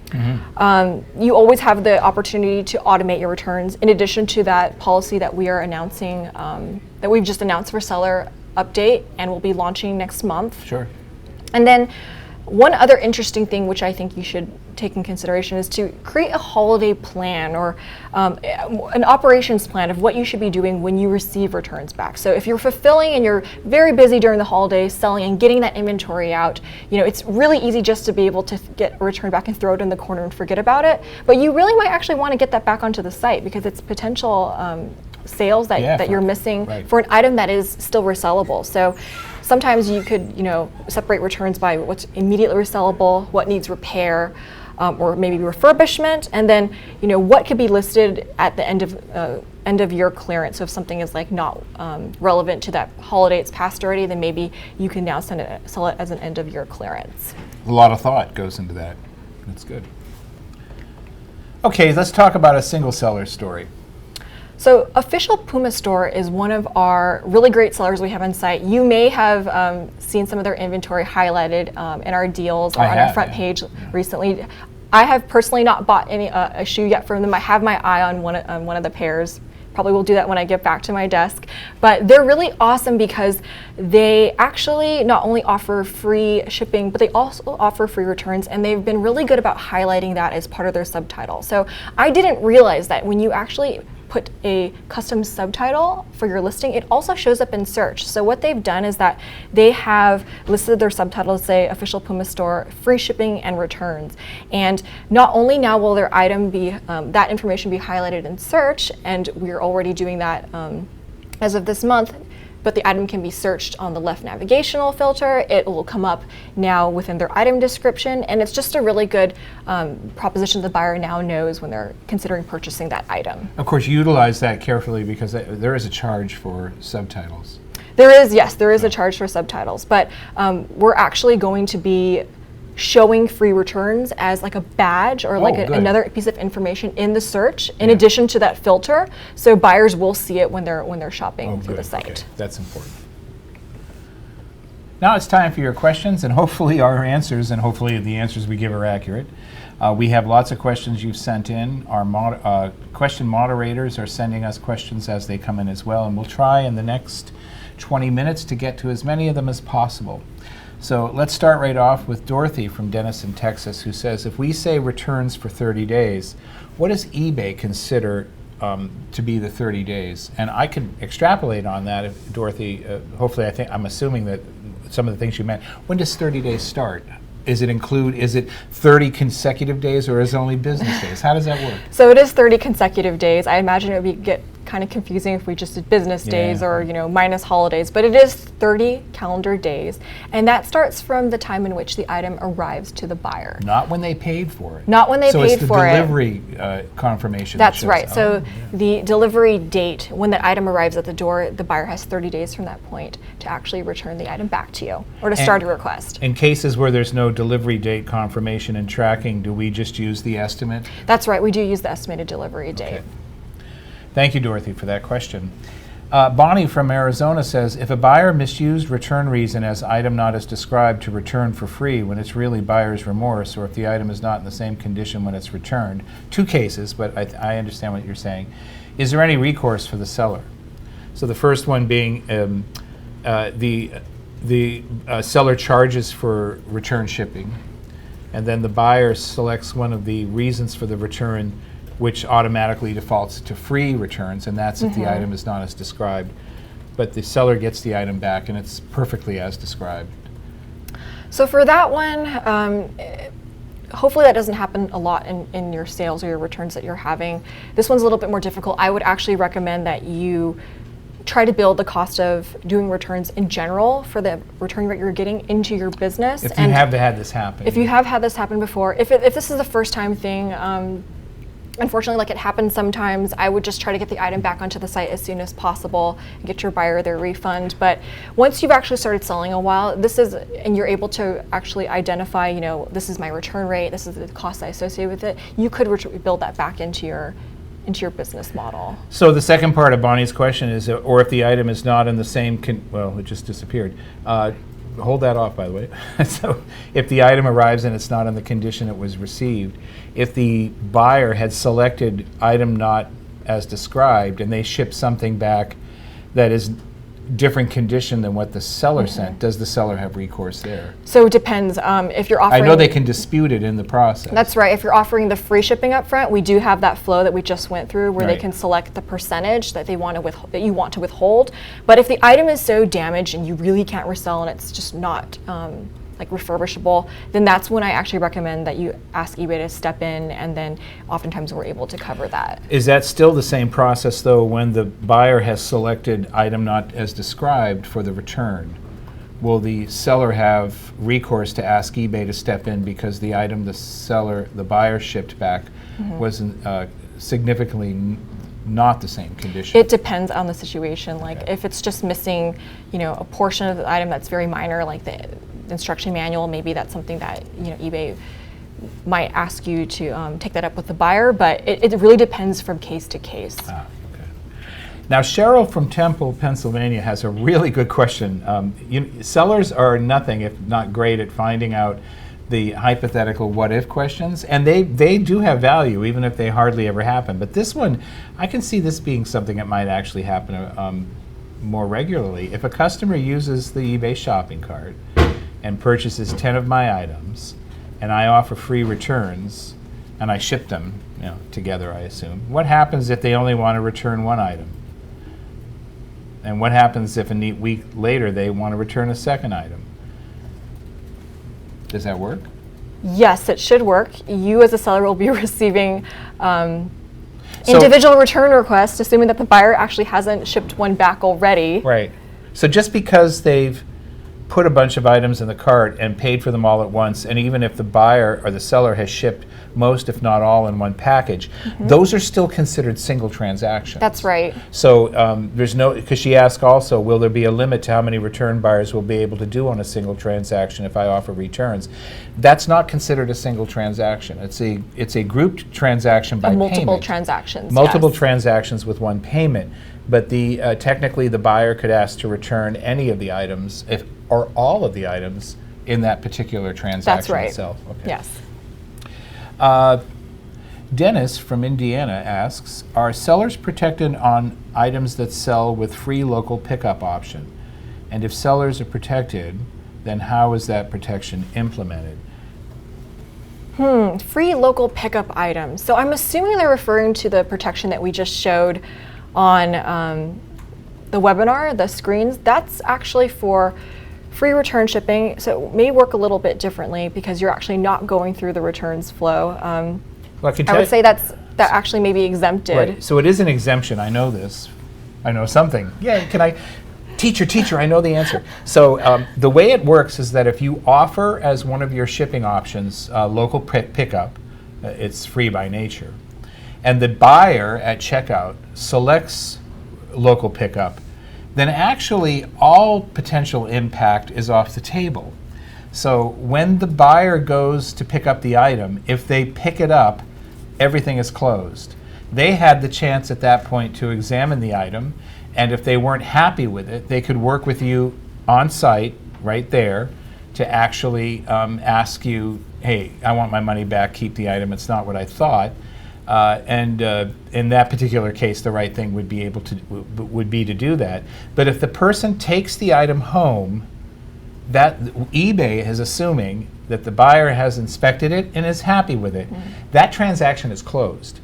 Mm-hmm. You always have the opportunity to automate your returns, in addition to that policy that we are announcing, that we've just announced for seller update and will be launching next month. Sure. And then One other interesting thing which I think you should take in consideration is to create a holiday plan or an operations plan of what you should be doing when you receive returns back. So if you're fulfilling and you're very busy during the holidays selling and getting that inventory out, it's really easy just to be able to get a return back and throw it in the corner and forget about it. But you really might actually want to get that back onto the site because it's potential sales that you're missing for an item that is still resellable. So sometimes you could, separate returns by what's immediately resellable, what needs repair, or maybe refurbishment, and then, what could be listed at the end of your clearance. So if something is like not relevant to that holiday, it's passed already, then maybe you can now sell it as an end of year clearance. A lot of thought goes into that. That's good. Okay, let's talk about a single seller story. So Official Puma Store is one of our really great sellers we have on site. You may have seen some of their inventory highlighted in our deals or on our front page recently. I have personally not bought any a shoe yet from them. I have my eye on one of the pairs. Probably will do that when I get back to my desk. But they're really awesome because they actually not only offer free shipping, but they also offer free returns, and they've been really good about highlighting that as part of their subtitle. So I didn't realize that when you actually put a custom subtitle for your listing, it also shows up in search. So what they've done is that they have listed their subtitles, say Official Puma Store, free shipping and returns. And not only now will their item be, that information be highlighted in search, and we're already doing that as of this month, but the item can be searched on the left navigational filter. It will come up now within their item description, and it's just a really good proposition the buyer now knows when they're considering purchasing that item. Of course, you utilize that carefully because there is a charge for subtitles. There is a charge for subtitles, but we're actually going to be showing free returns as like a badge or another piece of information in the search in addition to that filter, so buyers will see it when they're shopping through the site. Okay. That's important. Now it's time for your questions and hopefully our answers, and hopefully the answers we give are accurate. We have lots of questions you've sent in. Our question moderators are sending us questions as they come in as well, and we'll try in the next 20 minutes to get to as many of them as possible. So let's start right off with Dorothy from Denison, Texas, who says, if we say returns for 30 days, what does eBay consider to be the 30 days? And I can extrapolate on that, if Dorothy, hopefully I'm assuming that some of the things you meant. When does 30 days start? Is it 30 consecutive days, or is it only business days? How does that work? So it is 30 consecutive days. I imagine it would get kind of confusing if we just did business days or minus holidays, but it is 30 calendar days, and that starts from the time in which the item arrives to the buyer. Not when they paid for it. Not when they paid for it. So it's the delivery confirmation. That's right. So the delivery date, when the item arrives at the door, the buyer has 30 days from that point to actually return the item back to you or to start a request. In cases where there's no delivery date confirmation and tracking, do we just use the estimate? That's right. We do use the estimated delivery date. Okay. Thank you, Dorothy, for that question. Bonnie from Arizona says, if a buyer misused return reason as item not as described to return for free when it's really buyer's remorse, or if the item is not in the same condition when it's returned, two cases, but I understand what you're saying. Is there any recourse for the seller? So the first one being the seller charges for return shipping, and then the buyer selects one of the reasons for the return, which automatically defaults to free returns, and that's if the item is not as described. But the seller gets the item back and it's perfectly as described. So for that one, hopefully that doesn't happen a lot in your sales or your returns that you're having. This one's a little bit more difficult. I would actually recommend that you try to build the cost of doing returns in general for the return rate you're getting into your business. If you have had this happen. If you have had this happen before, if this is the first time thing, unfortunately, like it happens sometimes, I would just try to get the item back onto the site as soon as possible and get your buyer their refund. But once you've actually started selling a while, and you're able to actually identify, this is my return rate, this is the cost I associate with it, you could build that back into your business model. So the second part of Bonnie's question is, or if the item is not in the same, well, it just disappeared. Hold that off, by the way. So if the item arrives and it's not in the condition it was received, if the buyer had selected item not as described and they ship something back that is different condition than what the seller sent, does the seller have recourse there? So it depends. If you're offering, I know they can dispute it in the process. That's right. If you're offering the free shipping up front, we do have that flow that we just went through where they Right. can select the percentage that they want to that you want to withhold. But if the item is so damaged and you really can't resell and it's just not like refurbishable, then that's when I actually recommend that you ask eBay to step in, and then oftentimes we're able to cover that. Is that still the same process, though, when the buyer has selected item not as described for the return? Will the seller have recourse to ask eBay to step in because the item the buyer shipped back wasn't significantly not the same condition? It depends on the situation. Like if it's just missing, a portion of the item that's very minor, like the instruction manual, maybe that's something that eBay might ask you to take that up with the buyer, but it really depends from case to case. Okay. Now, Cheryl from Temple, Pennsylvania has a really good question. Sellers are nothing if not great at finding out the hypothetical what-if questions, and they do have value even if they hardly ever happen. But this one, I can see this being something that might actually happen more regularly. If a customer uses the eBay shopping cart and purchases 10 of my items, and I offer free returns, and I ship them, together, I assume. What happens if they only want to return one item? And what happens if a week later they want to return a second item? Does that work? Yes, it should work. You as a seller will be receiving individual return requests, assuming that the buyer actually hasn't shipped one back already. Right. So just because they've put a bunch of items in the cart and paid for them all at once, and even if the buyer or the seller has shipped most, if not all, in one package, those are still considered single transactions. That's right. So there's no, because she asked also, will there be a limit to how many return buyers will be able to do on a single transaction if I offer returns? That's not considered a single transaction. It's a grouped transaction by multiple payment. transactions. Multiple yes. transactions with one payment. But technically the buyer could ask to return any of the items or all of the items in that particular transaction That's right. itself. Okay. Yes. Dennis from Indiana asks, are sellers protected on items that sell with free local pickup option? And if sellers are protected, then how is that protection implemented? Free local pickup items. So I'm assuming they're referring to the protection that we just showed on the webinar, the screens. That's actually for free return shipping, so it may work a little bit differently because you're actually not going through the returns flow. Well, I would say that actually may be exempted. Right. So it is an exemption. I know this. I know something. Yeah, can I? Teacher, I know the answer. So the way it works is that if you offer as one of your shipping options local pickup, it's free by nature, and the buyer at checkout selects local pickup, then actually all potential impact is off the table. So when the buyer goes to pick up the item, if they pick it up, everything is closed. They had the chance at that point to examine the item, and if they weren't happy with it, they could work with you on site right there to actually ask you, hey, I want my money back, keep the item, it's not what I thought. And in that particular case, the right thing would be to do that. But if the person takes the item home, that eBay is assuming that the buyer has inspected it and is happy with it. That transaction is closed.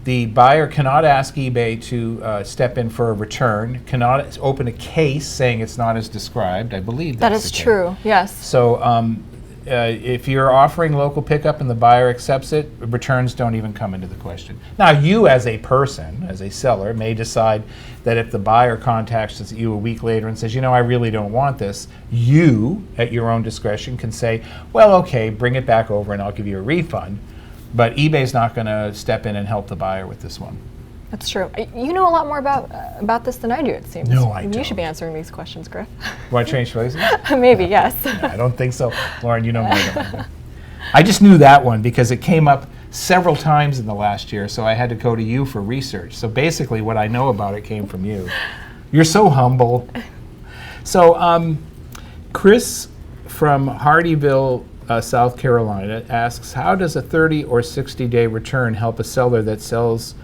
The buyer cannot ask eBay to step in for a return, cannot open a case saying it's not as described. I believe that's That is the case. true, yes. So if you're offering local pickup and the buyer accepts it, returns don't even come into the question. Now, you as a person, as a seller, may decide that if the buyer contacts you a week later and says, I really don't want this, you, at your own discretion, can say, well, okay, bring it back over and I'll give you a refund. But eBay's not going to step in and help the buyer with this one. That's true. You know a lot more about this than I do, it seems. No, I don't. You should be answering these questions, Griff. Want to change places? Maybe, yes. I don't think so. Lauren, you know more than I do. I just knew that one because it came up several times in the last year, so I had to go to you for research. So basically what I know about it came from you. You're so humble. So Chris from Hardyville, South Carolina asks, how does a 30 or 60-day return help a seller that sells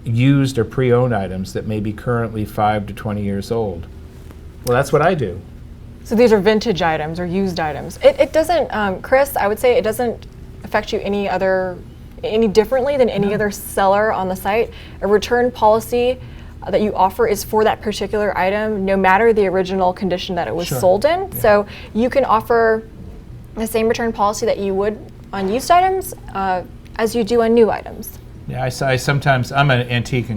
used or pre-owned items that may be currently 5 to 20 years old? Well, that's what I do. So these are vintage items or used items. It doesn't, Chris, I would say it doesn't affect you any differently than any other seller on the site. A return policy that you offer is for that particular item, no matter the original condition that it was sold in. Yeah. So you can offer the same return policy that you would on used items as you do on new items. Yeah, I sometimes, I'm an antique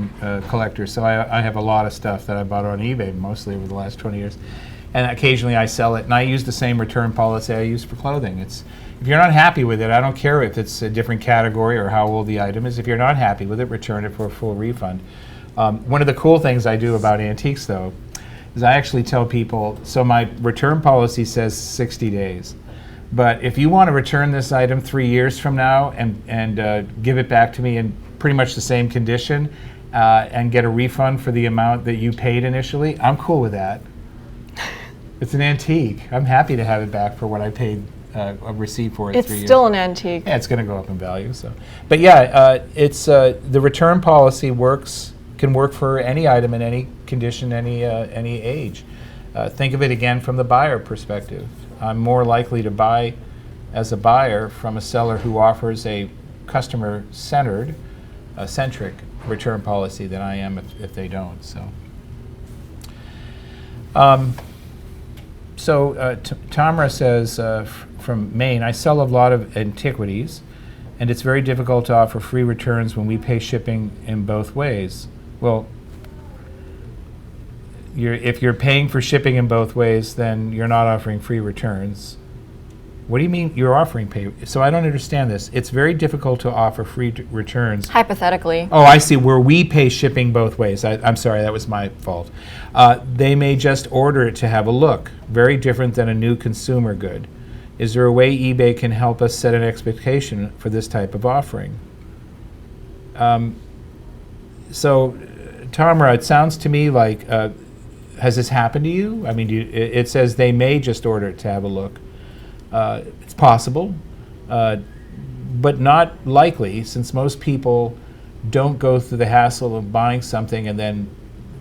collector, so I have a lot of stuff that I bought on eBay, mostly over the last 20 years. And occasionally I sell it, and I use the same return policy I use for clothing. If you're not happy with it, I don't care if it's a different category or how old the item is. If you're not happy with it, return it for a full refund. One of the cool things I do about antiques, though, is I actually tell people, so my return policy says 60 days. But if you want to return this item 3 years from now and give it back to me in pretty much the same condition and get a refund for the amount that you paid initially, I'm cool with that. It's an antique. I'm happy to have it back for what I paid a receipt for it. It's 3 years. Still an antique. Yeah, it's going to go up in value. So, but yeah, it's the return policy can work for any item in any condition, any age. Think of it again from the buyer perspective. I'm more likely to buy as a buyer from a seller who offers a customer-centered, centric return policy than I am if they don't. So, Tamara says from Maine, I sell a lot of antiquities, and it's very difficult to offer free returns when we pay shipping in both ways. Well, if you're paying for shipping in both ways, then you're not offering free returns. What do you mean you're offering pay? So I don't understand this. It's very difficult to offer free returns. Hypothetically. Oh, I see, where we pay shipping both ways. I'm sorry, that was my fault. They may just order it to have a look. Very different than a new consumer good. Is there a way eBay can help us set an expectation for this type of offering? So, Tamara, it sounds to me like, has this happened to you? I mean, it says they may just order it to have a look. It's possible, but not likely, since most people don't go through the hassle of buying something and then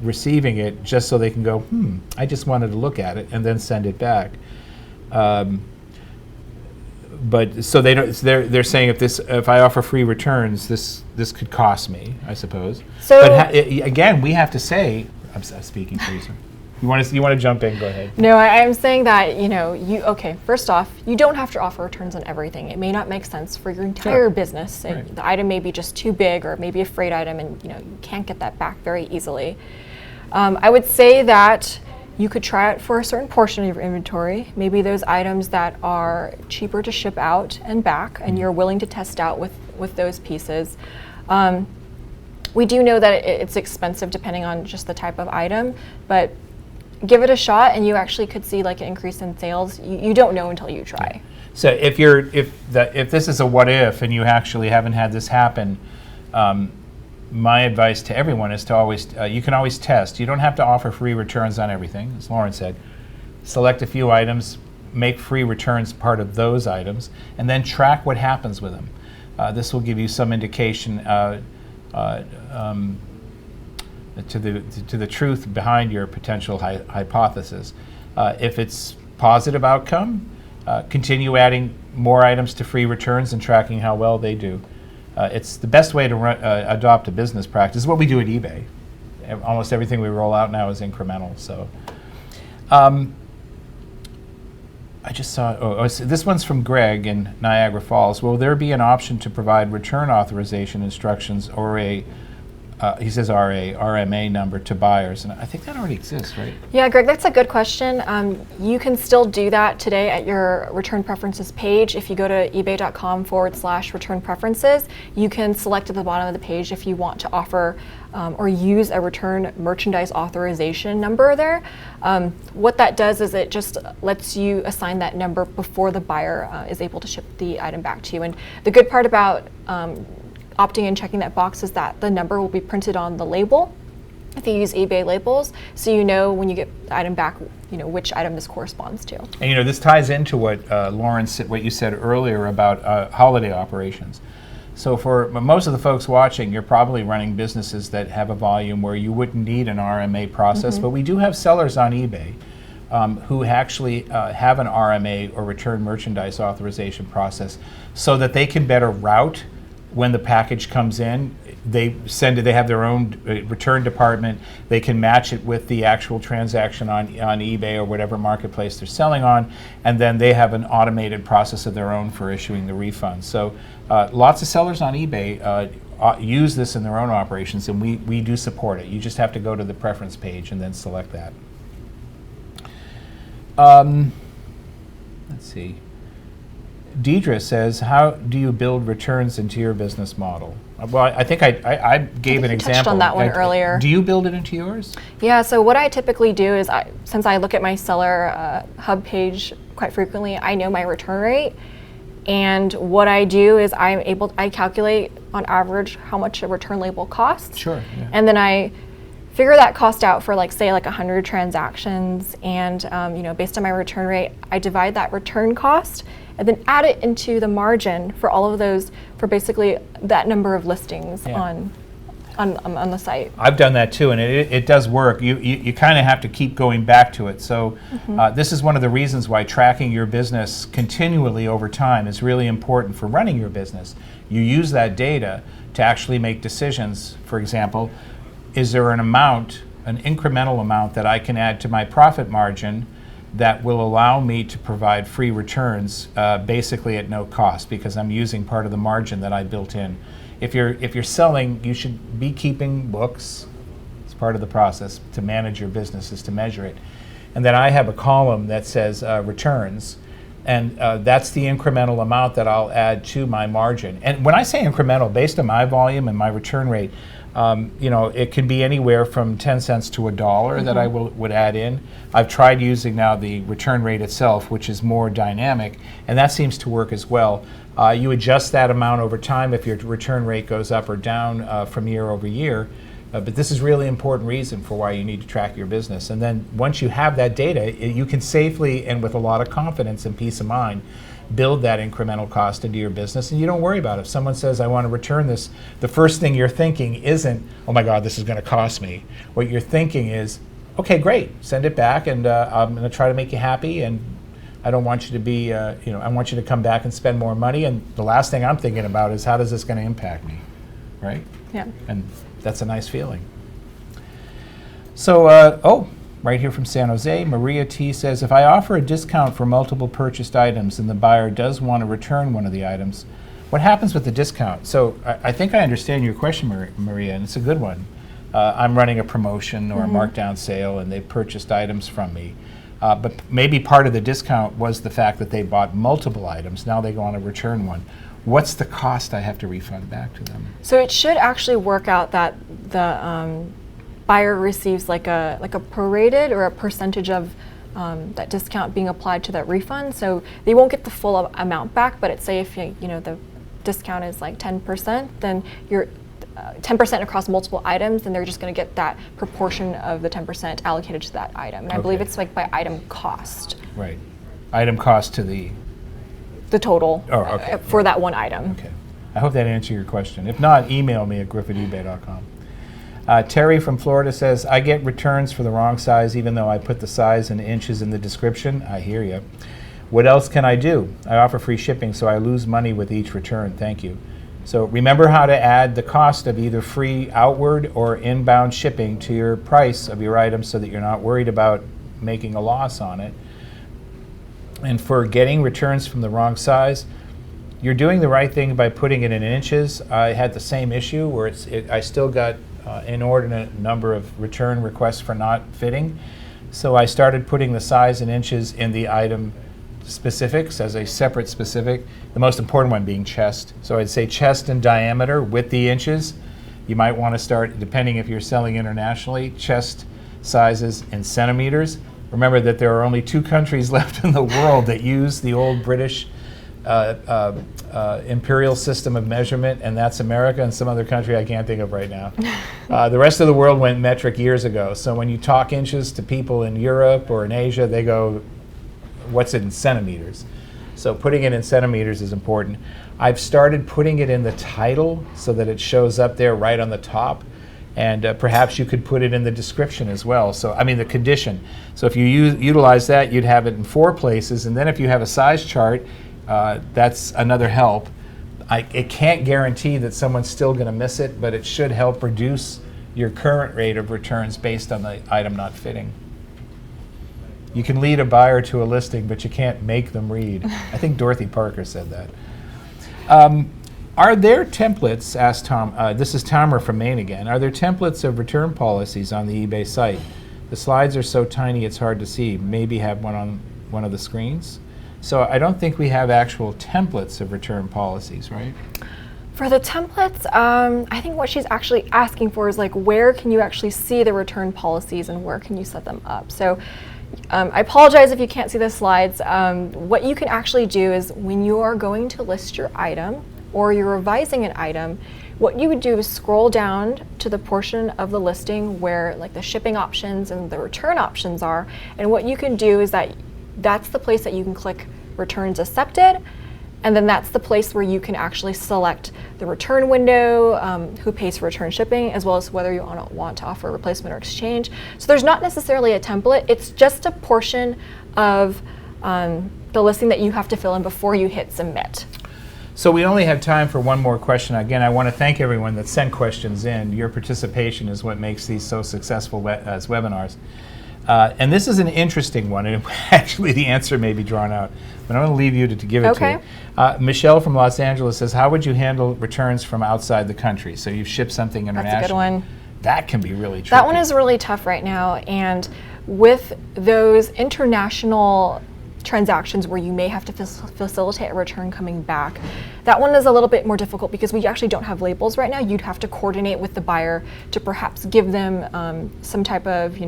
receiving it just so they can go, I just wanted to look at it, and then send it back. But so they don't. They're saying if I offer free returns, this could cost me, I suppose. So, but again, we have to say. I'm speaking for you, sir. You want to jump in? Go ahead. No, I'm saying that first off, you don't have to offer returns on everything. It may not make sense for your entire business. Right. The item may be just too big, or maybe a freight item, and you can't get that back very easily. I would say that you could try it for a certain portion of your inventory. Maybe those items that are cheaper to ship out and back, and you're willing to test out with those pieces. We do know that it's expensive depending on just the type of item, but give it a shot and you actually could see like an increase in sales. You don't know until you try. So if this is a what if and you actually haven't had this happen, my advice to everyone is to always, you can always test. You don't have to offer free returns on everything, as Lauren said. Select a few items, make free returns part of those items, and then track what happens with them. This will give you some indication to the truth behind your potential hypothesis. If it's positive outcome, continue adding more items to free returns and tracking how well they do. It's the best way to adopt a business practice. It's what we do at eBay. Almost everything we roll out now is incremental. So, I just saw, so this one's from Greg in Niagara Falls. Will there be an option to provide return authorization instructions or he says RMA number to buyers? And I think that already exists, right? Yeah, Greg, that's a good question. You can still do that today at your return preferences page. If you go to ebay.com/return preferences, you can select at the bottom of the page if you want to offer or use a return merchandise authorization number there. What that does is it just lets you assign that number before the buyer is able to ship the item back to you. And the good part about opting and checking that box is that the number will be printed on the label if you use eBay labels, so you know when you get the item back, which item this corresponds to. And this ties into what Lauren said, what you said earlier about holiday operations. So for most of the folks watching, you're probably running businesses that have a volume where you wouldn't need an RMA process, but we do have sellers on eBay who actually have an RMA or return merchandise authorization process so that they can better route when the package comes in. They have their own return department. They can match it with the actual transaction on eBay or whatever marketplace they're selling on, and then they have an automated process of their own for issuing the refunds. So lots of sellers on eBay use this in their own operations, and we do support it. You just have to go to the preference page and then select that. Let's see. Deidre says, how do you build returns into your business model? Well, I think I gave an example. Touched on that one earlier. Do you build it into yours? Yeah, so what I typically do is, since I look at my seller hub page quite frequently, I know my return rate. And what I do is I calculate on average how much a return label costs. Sure. Yeah. And then I figure that cost out for say 100 transactions, and based on my return rate, I divide that return cost and then add it into the margin for all of those, for basically that number of listings on the site. I've done that too, and it does work. You kind of have to keep going back to it. So this is one of the reasons why tracking your business continually over time is really important for running your business. You use that data to actually make decisions. For example, is there an incremental amount that I can add to my profit margin that will allow me to provide free returns basically at no cost, because I'm using part of the margin that I built in. If you're selling, you should be keeping books. It's part of the process to manage your business, is to measure it. And then I have a column that says returns, and that's the incremental amount that I'll add to my margin. And when I say incremental, based on my volume and my return rate, it can be anywhere from 10 cents to $1 that I would add in. I've tried using now the return rate itself, which is more dynamic, and that seems to work as well. You adjust that amount over time if your return rate goes up or down from year over year. But this is really important reason for why you need to track your business. And then once you have that data, you can safely and with a lot of confidence and peace of mind build that incremental cost into your business, and you don't worry about it. If someone says, I want to return this, the first thing you're thinking isn't, oh my God, this is going to cost me. What you're thinking is, okay, great, send it back, and I'm going to try to make you happy, and I don't want you to be, I want you to come back and spend more money, and the last thing I'm thinking about is, how does this going to impact me, right? Yeah. And that's a nice feeling. So, right here from San Jose, Maria T says, if I offer a discount for multiple purchased items and the buyer does want to return one of the items, what happens with the discount? So I think I understand your question, Maria, and it's a good one. I'm running a promotion or a markdown sale, and they've purchased items from me. But maybe part of the discount was the fact that they bought multiple items. Now they want to return one. What's the cost I have to refund back to them? So it should actually work out that the buyer receives like a prorated or a percentage of that discount being applied to that refund. So they won't get the full amount back, but say if the discount is like 10%, then you're 10% across multiple items, then they're just going to get that proportion of the 10% allocated to that item. And I believe it's like by item cost. Right. Item cost to the total for that one item. Okay. I hope that answered your question. If not, email me at griff@ebay.com. Terry from Florida says, I get returns for the wrong size even though I put the size in inches in the description. I hear you. What else can I do? I offer free shipping, so I lose money with each return. Thank you. So remember how to add the cost of either free outward or inbound shipping to your price of your item so that you're not worried about making a loss on it. And for getting returns from the wrong size, you're doing the right thing by putting it in inches. I had the same issue where I still got inordinate number of return requests for not fitting. So I started putting the size in inches in the item specifics as a separate specific, the most important one being chest. So I'd say chest and diameter with the inches. You might want to start, depending if you're selling internationally, chest sizes in centimeters. Remember that there are only 2 countries left in the world that use the old British imperial system of measurement, and that's America and some other country I can't think of right now. The rest of the world went metric years ago. So when you talk inches to people in Europe or in Asia, they go, what's it in centimeters? So putting it in centimeters is important. I've started putting it in the title so that it shows up there right on the top. And perhaps you could put it in the description as well. So, I mean, the condition. So if you utilize that, you'd have it in 4 places. And then if you have a size chart, that's another help. It can't guarantee that someone's still going to miss it, but it should help reduce your current rate of returns based on the item not fitting. You can lead a buyer to a listing, but you can't make them read. I think Dorothy Parker said that. Are there templates, asked Tom, this is Tamara from Maine again, are there templates of return policies on the eBay site? The slides are so tiny it's hard to see. Maybe have one on one of the screens? So I don't think we have actual templates of return policies, right? For the templates, I think what she's actually asking for is like, where can you actually see the return policies and where can you set them up? So I apologize if you can't see the slides. What you can actually do is when you are going to list your item or you're revising an item, what you would do is scroll down to the portion of the listing where like the shipping options and the return options are. And what you can do is that's the place that you can click returns accepted. And then that's the place where you can actually select the return window, who pays for return shipping, as well as whether you want to offer a replacement or exchange. So there's not necessarily a template. It's just a portion of the listing that you have to fill in before you hit submit. So we only have time for one more question. Again, I want to thank everyone that sent questions in. Your participation is what makes these so successful as webinars. And this is an interesting one, and actually the answer may be drawn out, but I'm going to leave you to give it to you. Michelle from Los Angeles says, how would you handle returns from outside the country? So you've shipped something internationally. That's a good one. That can be really tricky. That one is really tough right now, and with those international transactions where you may have to facilitate a return coming back, that one is a little bit more difficult because we actually don't have labels right now. You'd have to coordinate with the buyer to perhaps give them some type of,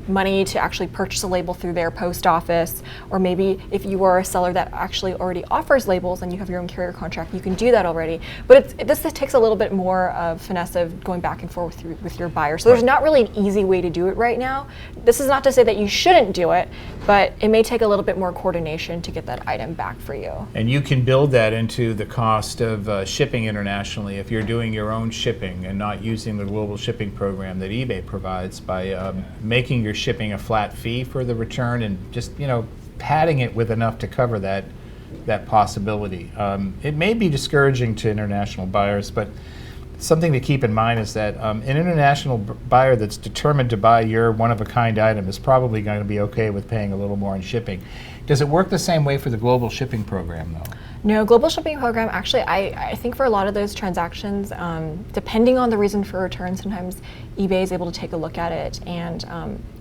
money to actually purchase a label through their post office, or maybe if you are a seller that actually already offers labels and you have your own carrier contract, you can do that already. But this takes a little bit more of finesse of going back and forth with your buyer. So there's not really an easy way to do it right now. This is not to say that you shouldn't do it, but it may take a little bit more coordination to get that item back for you. And you can build that into the cost of shipping internationally if you're doing your own shipping and not using the global shipping program that eBay provides by making your shipping a flat fee for the return and just padding it with enough to cover that possibility. It may be discouraging to international buyers, but something to keep in mind is that an international buyer that's determined to buy your one-of-a-kind item is probably going to be okay with paying a little more in shipping. Does it work the same way for the global shipping program, though? No, global shipping program, actually, I think for a lot of those transactions, depending on the reason for return, sometimes eBay is able to take a look at it and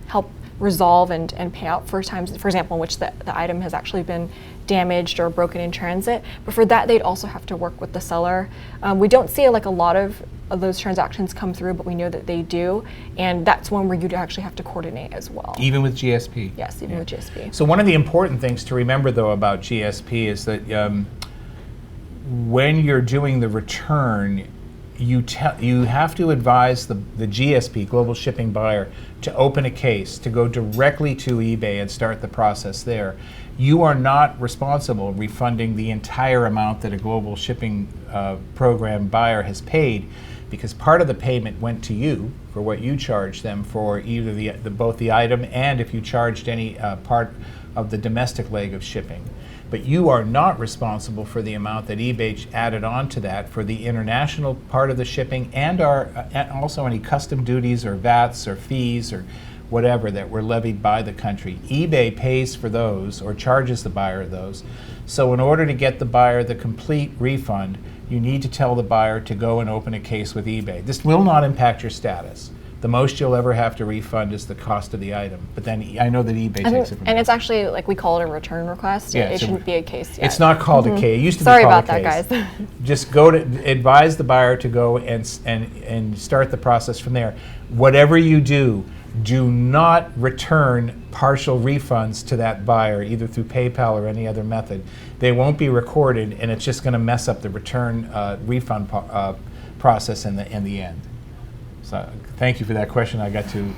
help resolve and pay out for times, for example, in which the item has actually been damaged or broken in transit. But for that, they'd also have to work with the seller. We don't see a lot of those transactions come through, but we know that they do, and that's one where you'd actually have to coordinate as well. Even with GSP? Yes, even with GSP. So one of the important things to remember, though, about GSP is that when you're doing the return, you have to advise the GSP, global shipping buyer, to open a case, to go directly to eBay and start the process there. You are not responsible refunding the entire amount that a global shipping program buyer has paid, because part of the payment went to you for what you charged them for either both the item and if you charged any part of the domestic leg of shipping. But you are not responsible for the amount that eBay added on to that for the international part of the shipping and also any custom duties or VATs or fees or whatever that were levied by the country. eBay pays for those or charges the buyer those. So in order to get the buyer the complete refund, you need to tell the buyer to go and open a case with eBay. This will not impact your status. The most you'll ever have to refund is the cost of the item. But then I know that eBay takes it from you. And it's actually, we call it a return request. Yeah, it shouldn't be a case yet. It's not called a case. It used to be called a case. Sorry about that, guys. Just go to advise the buyer to go and start the process from there. Whatever you do not return partial refunds to that buyer, either through PayPal or any other method. They won't be recorded, and it's just going to mess up the return refund process in the end. So thank you for that question. I got to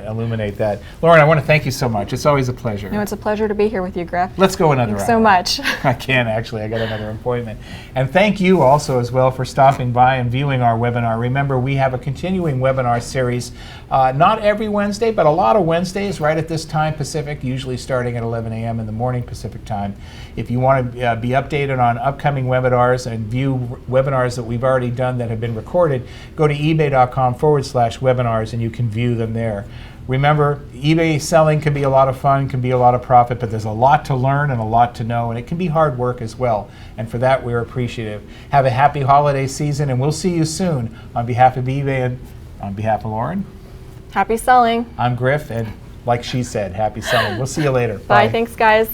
illuminate that. Lauren, I want to thank you so much. It's always a pleasure. No, it's a pleasure to be here with you, Griff. Let's go another Thanks hour. so much. I can actually. I got another appointment. And thank you also as well for stopping by and viewing our webinar. Remember, we have a continuing webinar series, not every Wednesday, but a lot of Wednesdays right at this time Pacific, usually starting at 11 a.m. in the morning Pacific time. If you want to be updated on upcoming webinars and view webinars that we've already done that have been recorded, go to ebay.com/webinars and you can view them there. Remember, eBay selling can be a lot of fun, can be a lot of profit, but there's a lot to learn and a lot to know, and it can be hard work as well. And for that, we're appreciative. Have a happy holiday season, and we'll see you soon. On behalf of eBay and on behalf of Lauren, Happy selling. I'm Griff, and like she said, happy selling. We'll see you later. Bye. Thanks, guys.